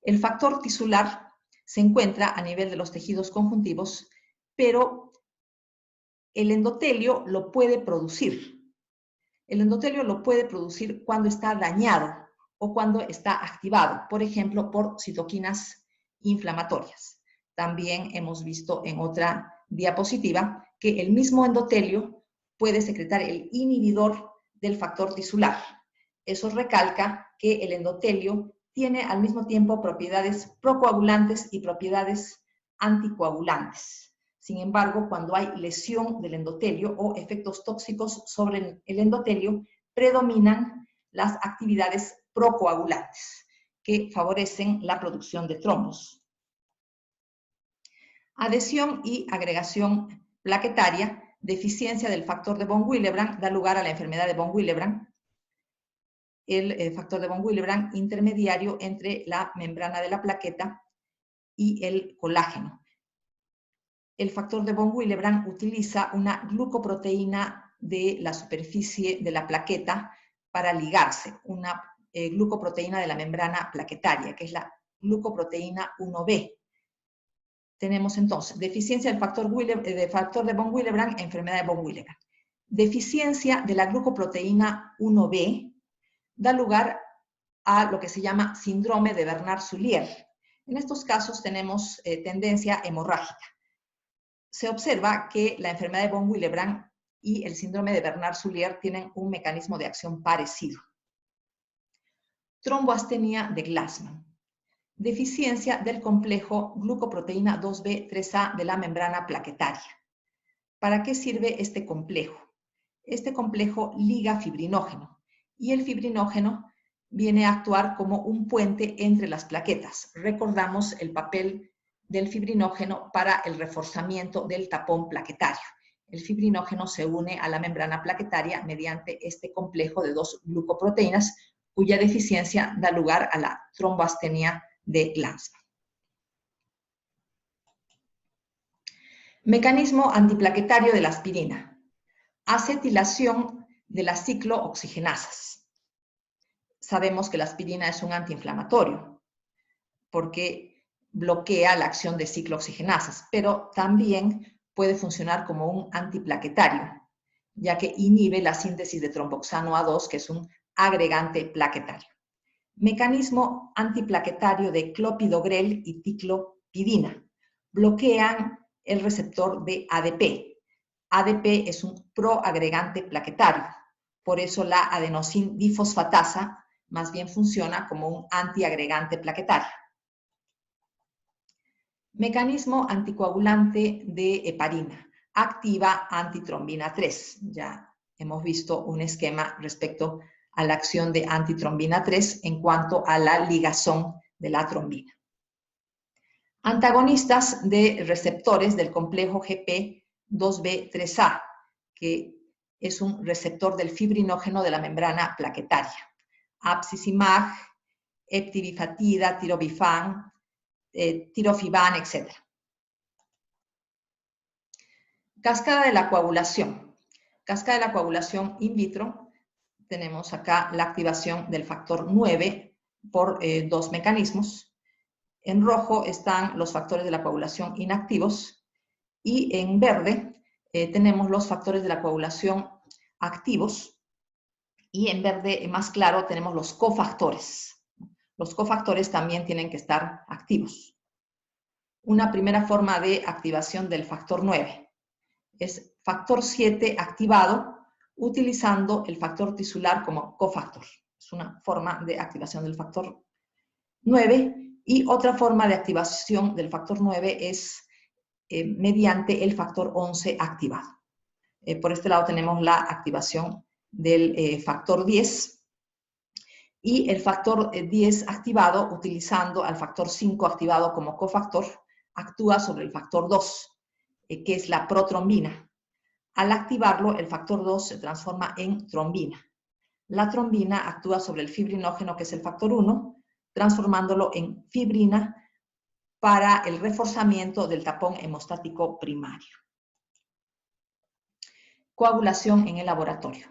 El factor tisular se encuentra a nivel de los tejidos conjuntivos, pero el endotelio lo puede producir. El endotelio lo puede producir cuando está dañado o cuando está activado, por ejemplo, por citoquinas inflamatorias. También hemos visto en otra diapositiva que el mismo endotelio puede secretar el inhibidor del factor tisular. Eso recalca que el endotelio tiene al mismo tiempo propiedades procoagulantes y propiedades anticoagulantes. Sin embargo, cuando hay lesión del endotelio o efectos tóxicos sobre el endotelio, predominan las actividades procoagulantes que favorecen la producción de trombos. Adhesión y agregación plaquetaria, deficiencia del factor de von Willebrand da lugar a la enfermedad de von Willebrand. El factor de von Willebrand intermediario entre la membrana de la plaqueta y el colágeno. El factor de von Willebrand utiliza una glucoproteína de la superficie de la plaqueta para ligarse, una glucoproteína de la membrana plaquetaria, que es la glucoproteína 1B. Tenemos entonces deficiencia del factor de von Willebrand, enfermedad de von Willebrand. Deficiencia de la glucoproteína 1B da lugar a lo que se llama síndrome de Bernard-Soulier. En estos casos tenemos tendencia hemorrágica. Se observa que la enfermedad de von Willebrand y el síndrome de Bernard-Soulier tienen un mecanismo de acción parecido. Tromboastenia de Glassman. Deficiencia del complejo glucoproteína 2B3A de la membrana plaquetaria. ¿Para qué sirve este complejo? Este complejo liga fibrinógeno y el fibrinógeno viene a actuar como un puente entre las plaquetas. Recordamos el papel del fibrinógeno para el reforzamiento del tapón plaquetario. El fibrinógeno se une a la membrana plaquetaria mediante este complejo de dos glucoproteínas, cuya deficiencia da lugar a la tromboastenia de Glassman. Mecanismo antiplaquetario de la aspirina. Acetilación de las ciclooxigenasas. Sabemos que la aspirina es un antiinflamatorio porque bloquea la acción de ciclooxigenasas, pero también puede funcionar como un antiplaquetario, ya que inhibe la síntesis de tromboxano A2, que es un agregante plaquetario. Mecanismo antiplaquetario de clopidogrel y ticlopidina. Bloquean el receptor de ADP. ADP es un proagregante plaquetario, por eso la adenosín difosfatasa más bien funciona como un antiagregante plaquetario. Mecanismo anticoagulante de heparina. Activa antitrombina 3. Ya hemos visto un esquema respecto a la acción de antitrombina 3 en cuanto a la ligazón de la trombina. Antagonistas de receptores del complejo GP2B3A, que es un receptor del fibrinógeno de la membrana plaquetaria. Apsicimab, eptibifatida, tirobifan, tirofiban, etc. Cascada de la coagulación. Cascada de la coagulación in vitro. Tenemos acá la activación del factor 9 por dos mecanismos. En rojo están los factores de la coagulación inactivos y en verde tenemos los factores de la coagulación activos y en verde más claro tenemos los cofactores. Los cofactores también tienen que estar activos. Una primera forma de activación del factor 9 es factor 7 activado utilizando el factor tisular como cofactor. Es una forma de activación del factor 9 y otra forma de activación del factor 9 es mediante el factor 11 activado. Por este lado tenemos la activación del factor 10 y el factor 10 activado utilizando al factor 5 activado como cofactor actúa sobre el factor 2, que es la protrombina. Al activarlo, el factor 2 se transforma en trombina. La trombina actúa sobre el fibrinógeno, que es el factor 1, transformándolo en fibrina para el reforzamiento del tapón hemostático primario. Coagulación en el laboratorio.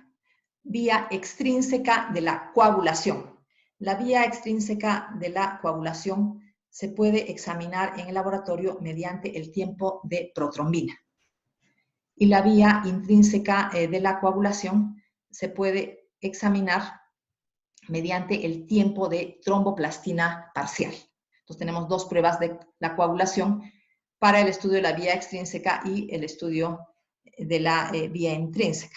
Vía extrínseca de la coagulación. La vía extrínseca de la coagulación se puede examinar en el laboratorio mediante el tiempo de protrombina. Y la vía intrínseca de la coagulación se puede examinar mediante el tiempo de tromboplastina parcial. Entonces tenemos dos pruebas de la coagulación para el estudio de la vía extrínseca y el estudio de la vía intrínseca.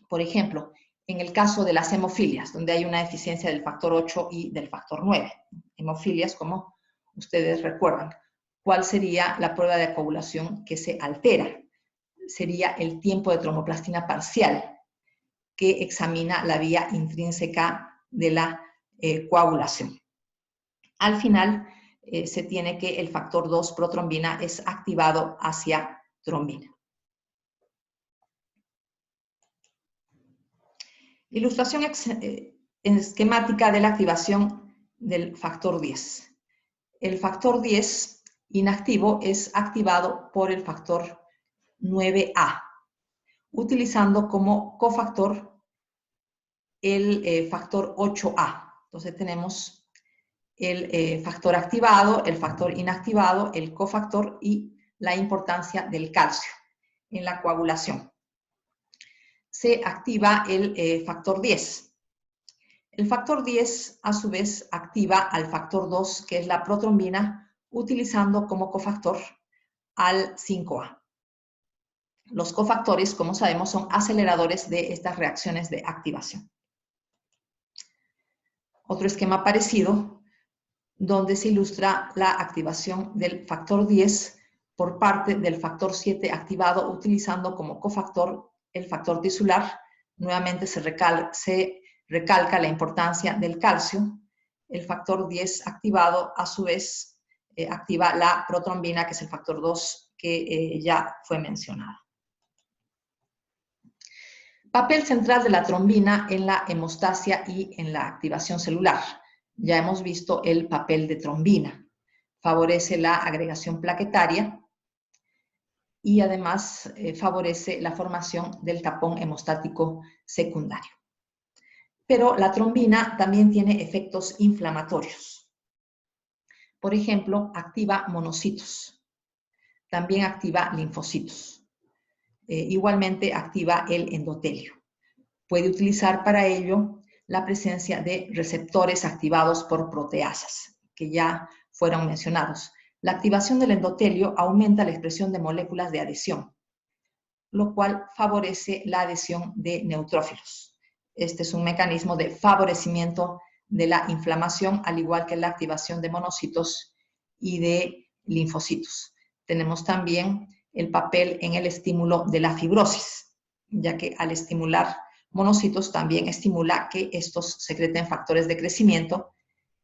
Por ejemplo, en el caso de las hemofilias, donde hay una deficiencia del factor 8 y del factor 9. Hemofilias, como ustedes recuerdan. ¿Cuál sería la prueba de coagulación que se altera? Sería el tiempo de tromboplastina parcial, que examina la vía intrínseca de la coagulación. Al final, se tiene que el factor 2 protrombina es activado hacia trombina. Ilustración esquemática de la activación del factor 10. El factor 10 inactivo es activado por el factor 9A, utilizando como cofactor el factor 8A. Entonces tenemos el factor activado, el factor inactivado, el cofactor y la importancia del calcio en la coagulación. se activa el factor 10. El factor 10, a su vez, activa al factor 2, que es la protrombina, utilizando como cofactor al 5A. Los cofactores, como sabemos, son aceleradores de estas reacciones de activación. Otro esquema parecido, donde se ilustra la activación del factor 10 por parte del factor 7 activado, utilizando como cofactor el factor tisular. Nuevamente se recalca la importancia del calcio. El factor 10 activado, a su vez, activa la protrombina, que es el factor 2 que ya fue mencionado. Papel central de la trombina en la hemostasia y en la activación celular. Ya hemos visto el papel de trombina. Favorece la agregación plaquetaria y además favorece la formación del tapón hemostático secundario. Pero la trombina también tiene efectos inflamatorios. Por ejemplo, activa monocitos. También activa linfocitos. Igualmente activa el endotelio. Puede utilizar para ello la presencia de receptores activados por proteasas, que ya fueron mencionados. La activación del endotelio aumenta la expresión de moléculas de adhesión, lo cual favorece la adhesión de neutrófilos. Este es un mecanismo de favorecimiento de la inflamación, al igual que la activación de monocitos y de linfocitos. Tenemos también el papel en el estímulo de la fibrosis, ya que al estimular monocitos también estimula que estos secreten factores de crecimiento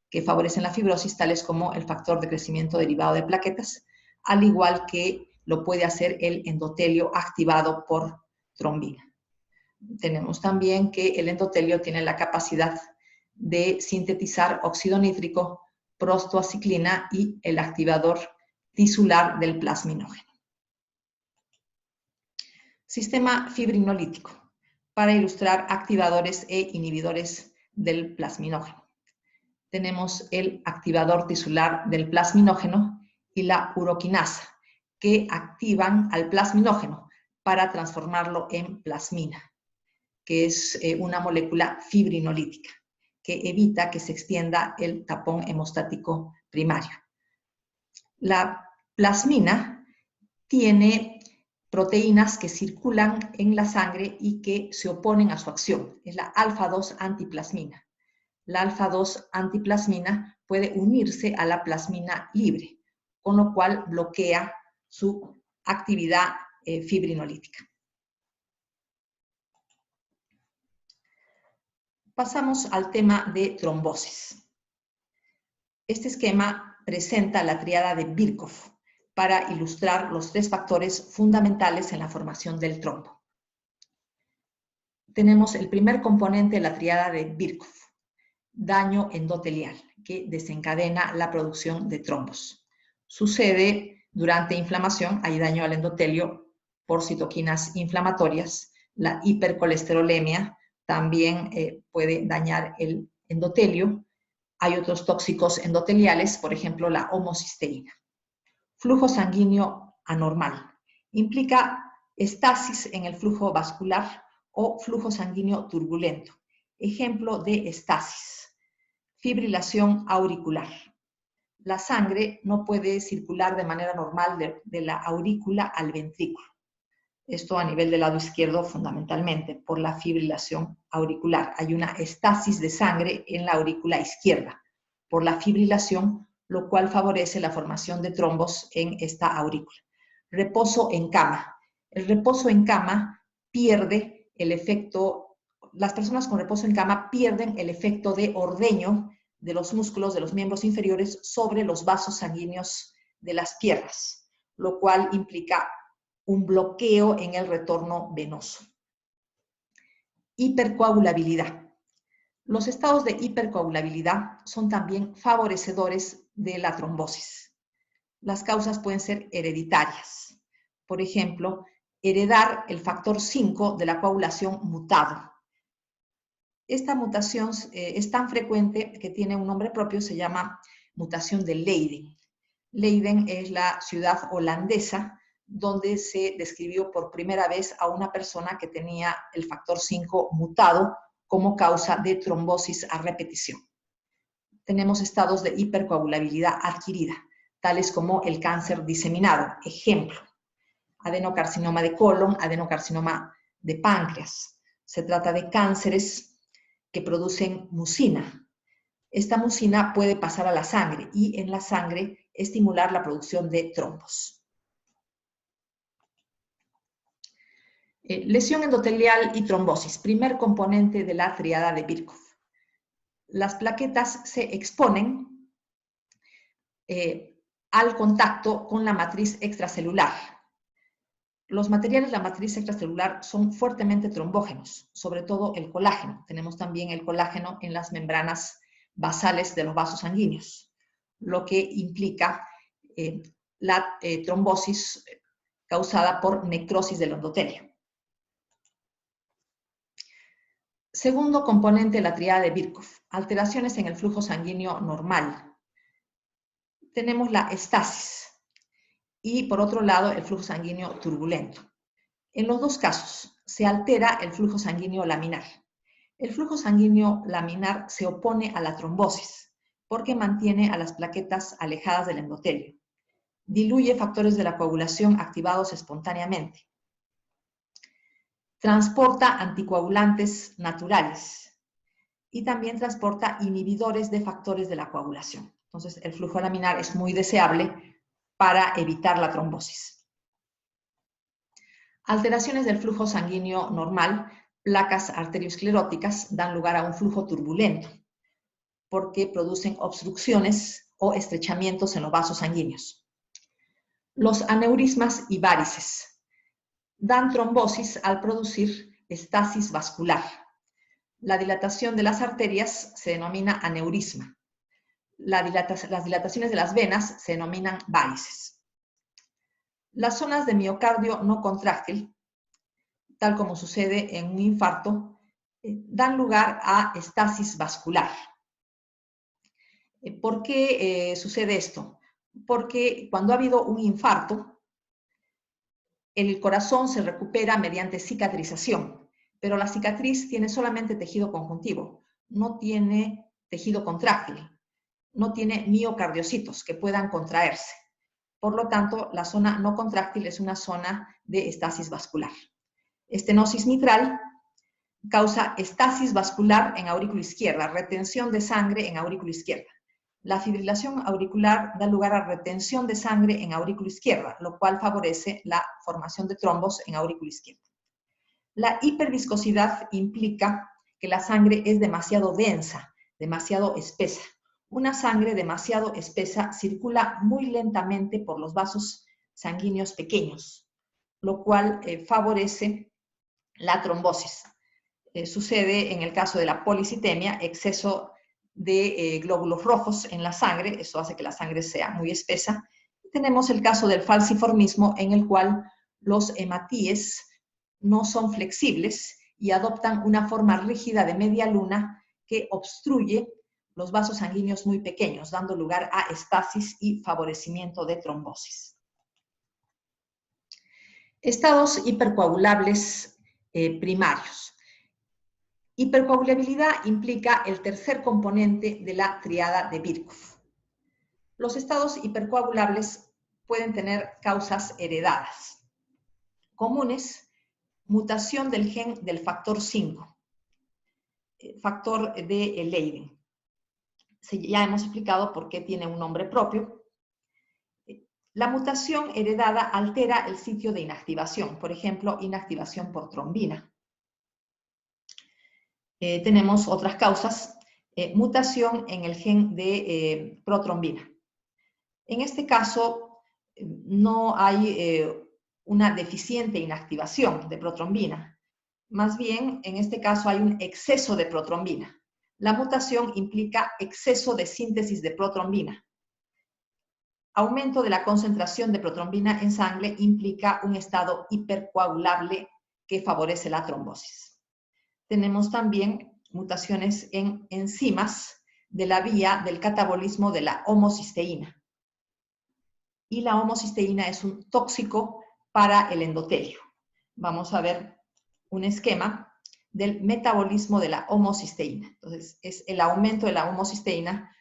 que favorecen la fibrosis, tales como el factor de crecimiento derivado de plaquetas, al igual que lo puede hacer el endotelio activado por trombina. Tenemos también que el endotelio tiene la capacidad de sintetizar óxido nítrico, prostoaciclina y el activador tisular del plasminógeno. Sistema fibrinolítico, para ilustrar activadores e inhibidores del plasminógeno. Tenemos el activador tisular del plasminógeno y la uroquinasa, que activan al plasminógeno para transformarlo en plasmina, que es una molécula fibrinolítica, que evita que se extienda el tapón hemostático primario. La plasmina tiene proteínas que circulan en la sangre y que se oponen a su acción. Es la alfa-2 antiplasmina. La alfa-2 antiplasmina puede unirse a la plasmina libre, con lo cual bloquea su actividad fibrinolítica. Pasamos al tema de trombosis. Este esquema presenta la tríada de Birkhoff para ilustrar los tres factores fundamentales en la formación del trombo. Tenemos el primer componente de la tríada de Birkhoff, daño endotelial, que desencadena la producción de trombos. Sucede durante inflamación, hay daño al endotelio por citoquinas inflamatorias. La hipercolesterolemia también puede dañar el endotelio. Hay otros tóxicos endoteliales, por ejemplo, la homocisteína. Flujo sanguíneo anormal. Implica estasis en el flujo vascular o flujo sanguíneo turbulento. Ejemplo de estasis. Fibrilación auricular. La sangre no puede circular de manera normal de la aurícula al ventrículo. Esto a nivel del lado izquierdo fundamentalmente por la fibrilación auricular. Hay una estasis de sangre en la aurícula izquierda por la fibrilación, lo cual favorece la formación de trombos en esta aurícula. Reposo en cama. El reposo en cama pierde el efecto, las personas con reposo en cama pierden el efecto de ordeño de los músculos de los miembros inferiores sobre los vasos sanguíneos de las piernas, lo cual implica un bloqueo en el retorno venoso. Hipercoagulabilidad. Los estados de hipercoagulabilidad son también favorecedores de la trombosis. Las causas pueden ser hereditarias. Por ejemplo, heredar el factor 5 de la coagulación mutado. Esta mutación es tan frecuente que tiene un nombre propio, se llama mutación de Leiden. Leiden es la ciudad holandesa donde se describió por primera vez a una persona que tenía el factor 5 mutado como causa de trombosis a repetición. Tenemos estados de hipercoagulabilidad adquirida, tales como el cáncer diseminado. Ejemplo, adenocarcinoma de colon, adenocarcinoma de páncreas. Se trata de cánceres que producen mucina. Esta mucina puede pasar a la sangre y en la sangre estimular la producción de trombos. Lesión endotelial y trombosis, primer componente de la triada de Birkhoff. Las plaquetas se exponen al contacto con la matriz extracelular. Los materiales de la matriz extracelular son fuertemente trombógenos, sobre todo el colágeno. Tenemos también el colágeno en las membranas basales de los vasos sanguíneos, lo que implica la trombosis causada por necrosis del endotelio. Segundo componente de la triada de Birkhoff, alteraciones en el flujo sanguíneo normal. Tenemos la estasis y, por otro lado, el flujo sanguíneo turbulento. En los dos casos, se altera el flujo sanguíneo laminar. El flujo sanguíneo laminar se opone a la trombosis porque mantiene a las plaquetas alejadas del endotelio. Diluye factores de la coagulación activados espontáneamente. Transporta anticoagulantes naturales y también transporta inhibidores de factores de la coagulación. Entonces, el flujo laminar es muy deseable para evitar la trombosis. Alteraciones del flujo sanguíneo normal, placas arterioscleróticas, dan lugar a un flujo turbulento porque producen obstrucciones o estrechamientos en los vasos sanguíneos. Los aneurismas y varices dan trombosis al producir estasis vascular. La dilatación de las arterias se denomina aneurisma. Las dilataciones de las venas se denominan varices. Las zonas de miocardio no contráctil, tal como sucede en un infarto, dan lugar a estasis vascular. ¿Por qué sucede esto? Porque cuando ha habido un infarto, el corazón se recupera mediante cicatrización, pero la cicatriz tiene solamente tejido conjuntivo, no tiene tejido contráctil, no tiene miocardiocitos que puedan contraerse. Por lo tanto, la zona no contráctil es una zona de estasis vascular. Estenosis mitral causa estasis vascular en aurícula izquierda, retención de sangre en aurícula izquierda. La fibrilación auricular da lugar a retención de sangre en aurícula izquierda, lo cual favorece la formación de trombos en aurícula izquierda. La hiperviscosidad implica que la sangre es demasiado densa, demasiado espesa. Una sangre demasiado espesa circula muy lentamente por los vasos sanguíneos pequeños, lo cual favorece la trombosis. Sucede en el caso de la policitemia, exceso de glóbulos rojos en la sangre, eso hace que la sangre sea muy espesa. Tenemos el caso del falciformismo, en el cual los hematíes no son flexibles y adoptan una forma rígida de media luna que obstruye los vasos sanguíneos muy pequeños, dando lugar a estasis y favorecimiento de trombosis. Estados hipercoagulables primarios. Hipercoagulabilidad implica el tercer componente de la triada de Birkhoff. Los estados hipercoagulables pueden tener causas heredadas. Comunes, mutación del gen del factor 5, factor de Leiden. Ya hemos explicado por qué tiene un nombre propio. La mutación heredada altera el sitio de inactivación, por ejemplo, inactivación por trombina. Tenemos otras causas, mutación en el gen de protrombina. En este caso, no hay una deficiente inactivación de protrombina. Más bien, en este caso hay un exceso de protrombina. La mutación implica exceso de síntesis de protrombina. Aumento de la concentración de protrombina en sangre implica un estado hipercoagulable que favorece la trombosis. Tenemos también mutaciones en enzimas de la vía del catabolismo de la homocisteína. Y la homocisteína es un tóxico para el endotelio. Vamos a ver un esquema del metabolismo de la homocisteína. Entonces, es el aumento de la homocisteína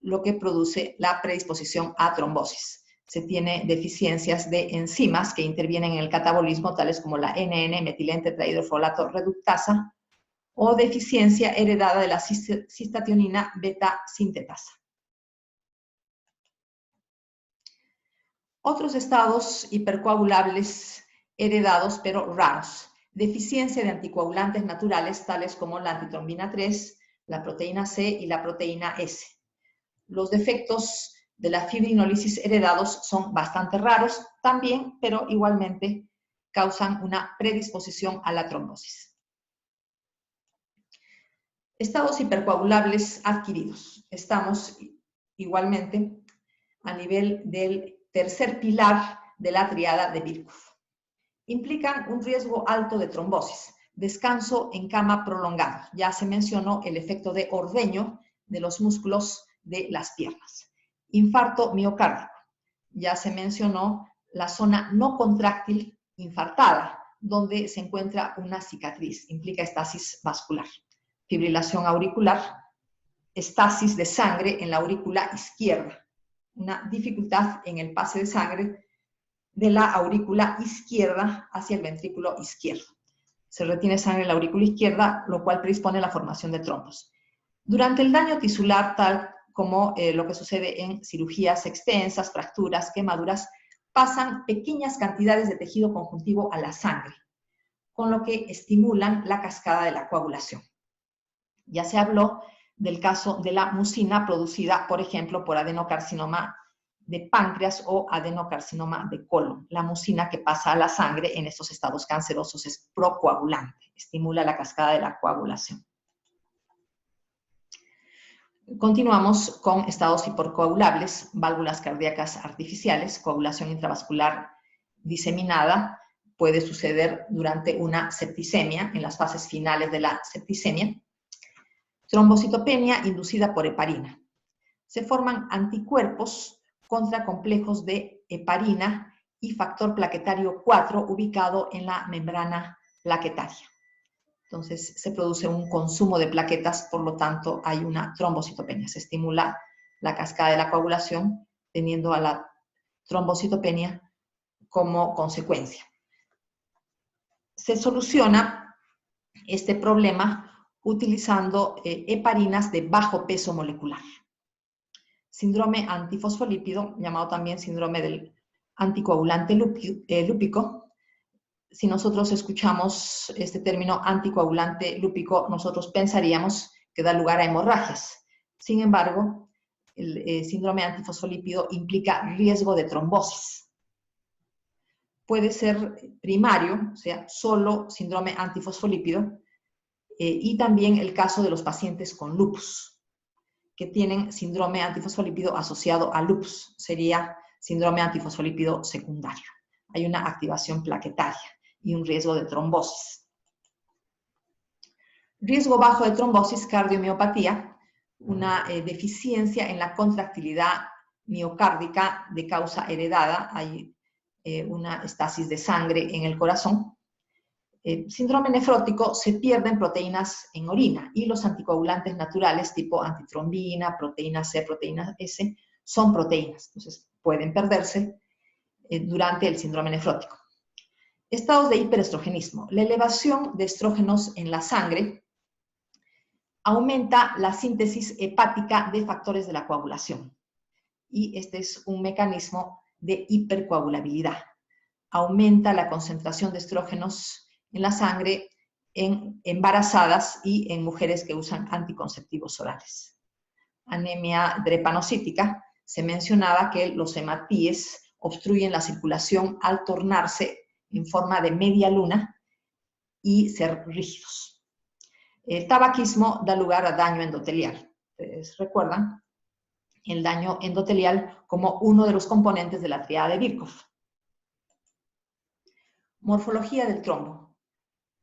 lo que produce la predisposición a trombosis. Se tiene deficiencias de enzimas que intervienen en el catabolismo, tales como la NN, metilente-tetrahidrofolato reductasa, o deficiencia heredada de la cistationina beta-sintetasa. Otros estados hipercoagulables heredados, pero raros. Deficiencia de anticoagulantes naturales, tales como la antitrombina 3, la proteína C y la proteína S. Los defectos de la fibrinólisis heredados son bastante raros también, pero igualmente causan una predisposición a la trombosis. Estados hipercoagulables adquiridos. Estamos igualmente a nivel del tercer pilar de la triada de Birkhoff. Implican un riesgo alto de trombosis, descanso en cama prolongado. Ya se mencionó el efecto de ordeño de los músculos de las piernas. Infarto miocárdico. Ya se mencionó la zona no contráctil infartada, donde se encuentra una cicatriz. Implica estasis vascular. Fibrilación auricular, estasis de sangre en la aurícula izquierda. Una dificultad en el pase de sangre de la aurícula izquierda hacia el ventrículo izquierdo. Se retiene sangre en la aurícula izquierda, lo cual predispone a la formación de trombos. Durante el daño tisular, tal como lo que sucede en cirugías extensas, fracturas, quemaduras, pasan pequeñas cantidades de tejido conjuntivo a la sangre, con lo que estimulan la cascada de la coagulación. Ya se habló del caso de la mucina producida, por ejemplo, por adenocarcinoma de páncreas o adenocarcinoma de colon. La mucina que pasa a la sangre en estos estados cancerosos es procoagulante, estimula la cascada de la coagulación. Continuamos con estados hipercoagulables, válvulas cardíacas artificiales, coagulación intravascular diseminada, puede suceder durante una septicemia, en las fases finales de la septicemia. Trombocitopenia inducida por heparina. Se forman anticuerpos contra complejos de heparina y factor plaquetario 4 ubicado en la membrana plaquetaria. Entonces se produce un consumo de plaquetas, por lo tanto hay una trombocitopenia. Se estimula la cascada de la coagulación, teniendo a la trombocitopenia como consecuencia. Se soluciona este problema utilizando heparinas de bajo peso molecular. Síndrome antifosfolípido, llamado también síndrome del anticoagulante lúpico. Si nosotros escuchamos este término anticoagulante lúpico, nosotros pensaríamos que da lugar a hemorragias. Sin embargo, el síndrome antifosfolípido implica riesgo de trombosis. Puede ser primario, o sea, solo síndrome antifosfolípido, y también el caso de los pacientes con lupus, que tienen síndrome antifosfolípido asociado a lupus. Sería síndrome antifosfolípido secundario. Hay una activación plaquetaria y un riesgo de trombosis. Riesgo bajo de trombosis, cardiomiopatía, una deficiencia en la contractilidad miocárdica de causa heredada. Hay una estasis de sangre en el corazón. Síndrome nefrótico, se pierden proteínas en orina y los anticoagulantes naturales tipo antitrombina, proteína C, proteína S, son proteínas. Entonces pueden perderse durante el síndrome nefrótico. Estados de hiperestrogenismo. La elevación de estrógenos en la sangre aumenta la síntesis hepática de factores de la coagulación. Y este es un mecanismo de hipercoagulabilidad. Aumenta la concentración de estrógenos en la sangre en embarazadas y en mujeres que usan anticonceptivos orales. Anemia drepanocítica. Se mencionaba que los hematíes obstruyen la circulación al tornarse en forma de media luna y ser rígidos. El tabaquismo da lugar a daño endotelial. ¿Ustedes recuerdan? El daño endotelial como uno de los componentes de la triada de Birkhoff. Morfología del trombo.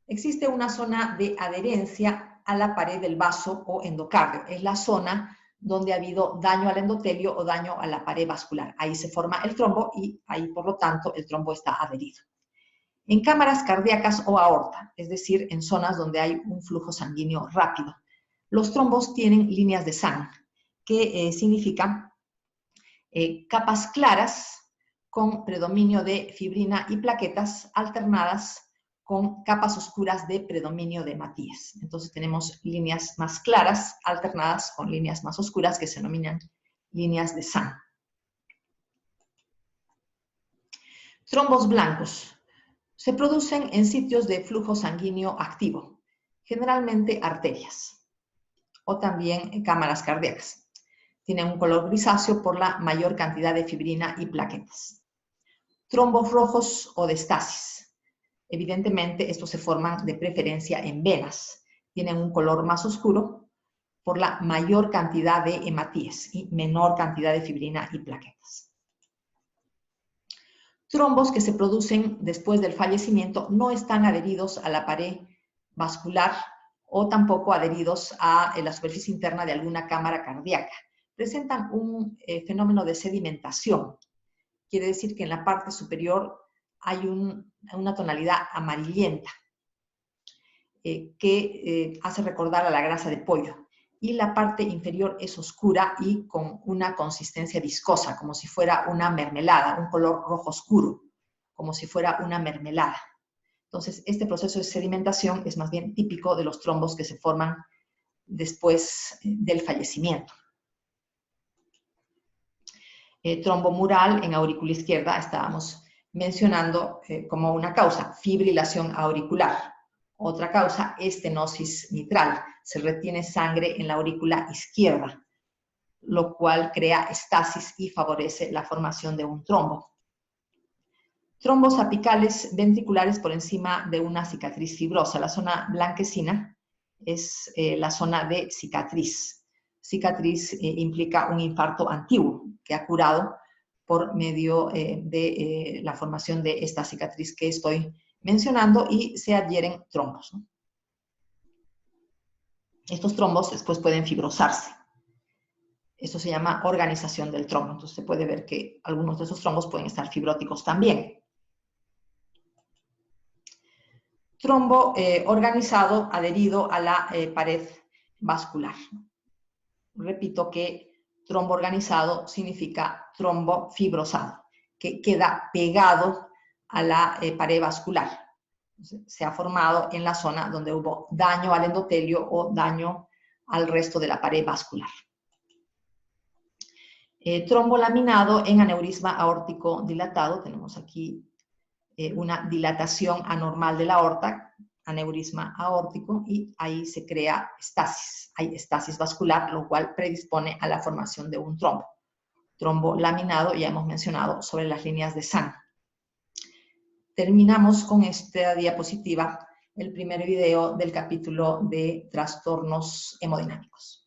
Existe una zona de adherencia a la pared del vaso o endocardio. Es la zona donde ha habido daño al endotelio o daño a la pared vascular. Ahí se forma el trombo y ahí, por lo tanto, el trombo está adherido. En cámaras cardíacas o aorta, es decir, en zonas donde hay un flujo sanguíneo rápido, los trombos tienen líneas de sangre, que significan capas claras con predominio de fibrina y plaquetas alternadas con capas oscuras de predominio de hematíes. Entonces tenemos líneas más claras alternadas con líneas más oscuras que se denominan líneas de sangre. Trombos blancos. Se producen en sitios de flujo sanguíneo activo, generalmente arterias, o también en cámaras cardíacas. Tienen un color grisáceo por la mayor cantidad de fibrina y plaquetas. Trombos rojos o de estasis. Evidentemente, estos se forman de preferencia en venas. Tienen un color más oscuro por la mayor cantidad de hematíes y menor cantidad de fibrina y plaquetas. Trombos que se producen después del fallecimiento no están adheridos a la pared vascular o tampoco adheridos a la superficie interna de alguna cámara cardíaca. Presentan un fenómeno de sedimentación. Quiere decir que en la parte superior hay una tonalidad amarillenta que hace recordar a la grasa de pollo. Y la parte inferior es oscura y con una consistencia viscosa, como si fuera una mermelada, un color rojo oscuro, como si fuera una mermelada. Entonces, este proceso de sedimentación es más bien típico de los trombos que se forman después del fallecimiento. Trombo mural en aurícula izquierda estábamos mencionando como una causa, fibrilación auricular. Otra causa, estenosis mitral. Se retiene sangre en la aurícula izquierda, lo cual crea estasis y favorece la formación de un trombo. Trombos apicales ventriculares por encima de una cicatriz fibrosa. La zona blanquecina es la zona de cicatriz. Cicatriz implica un infarto antiguo que ha curado por medio de la formación de esta cicatriz que estoy mencionando y se adhieren trombos, ¿no? Estos trombos después pueden fibrosarse. Esto se llama organización del trombo. Entonces se puede ver que algunos de esos trombos pueden estar fibróticos también. Trombo organizado adherido a la pared vascular. Repito que trombo organizado significa trombo fibrosado, que queda pegado a la pared vascular. Se ha formado en la zona donde hubo daño al endotelio o daño al resto de la pared vascular. Trombo laminado en aneurisma aórtico dilatado. Tenemos aquí una dilatación anormal de la aorta, aneurisma aórtico, y ahí se crea estasis. Hay estasis vascular, lo cual predispone a la formación de un trombo. Trombo laminado, ya hemos mencionado, sobre las líneas de sangre. Terminamos con esta diapositiva el primer video del capítulo de trastornos hemodinámicos.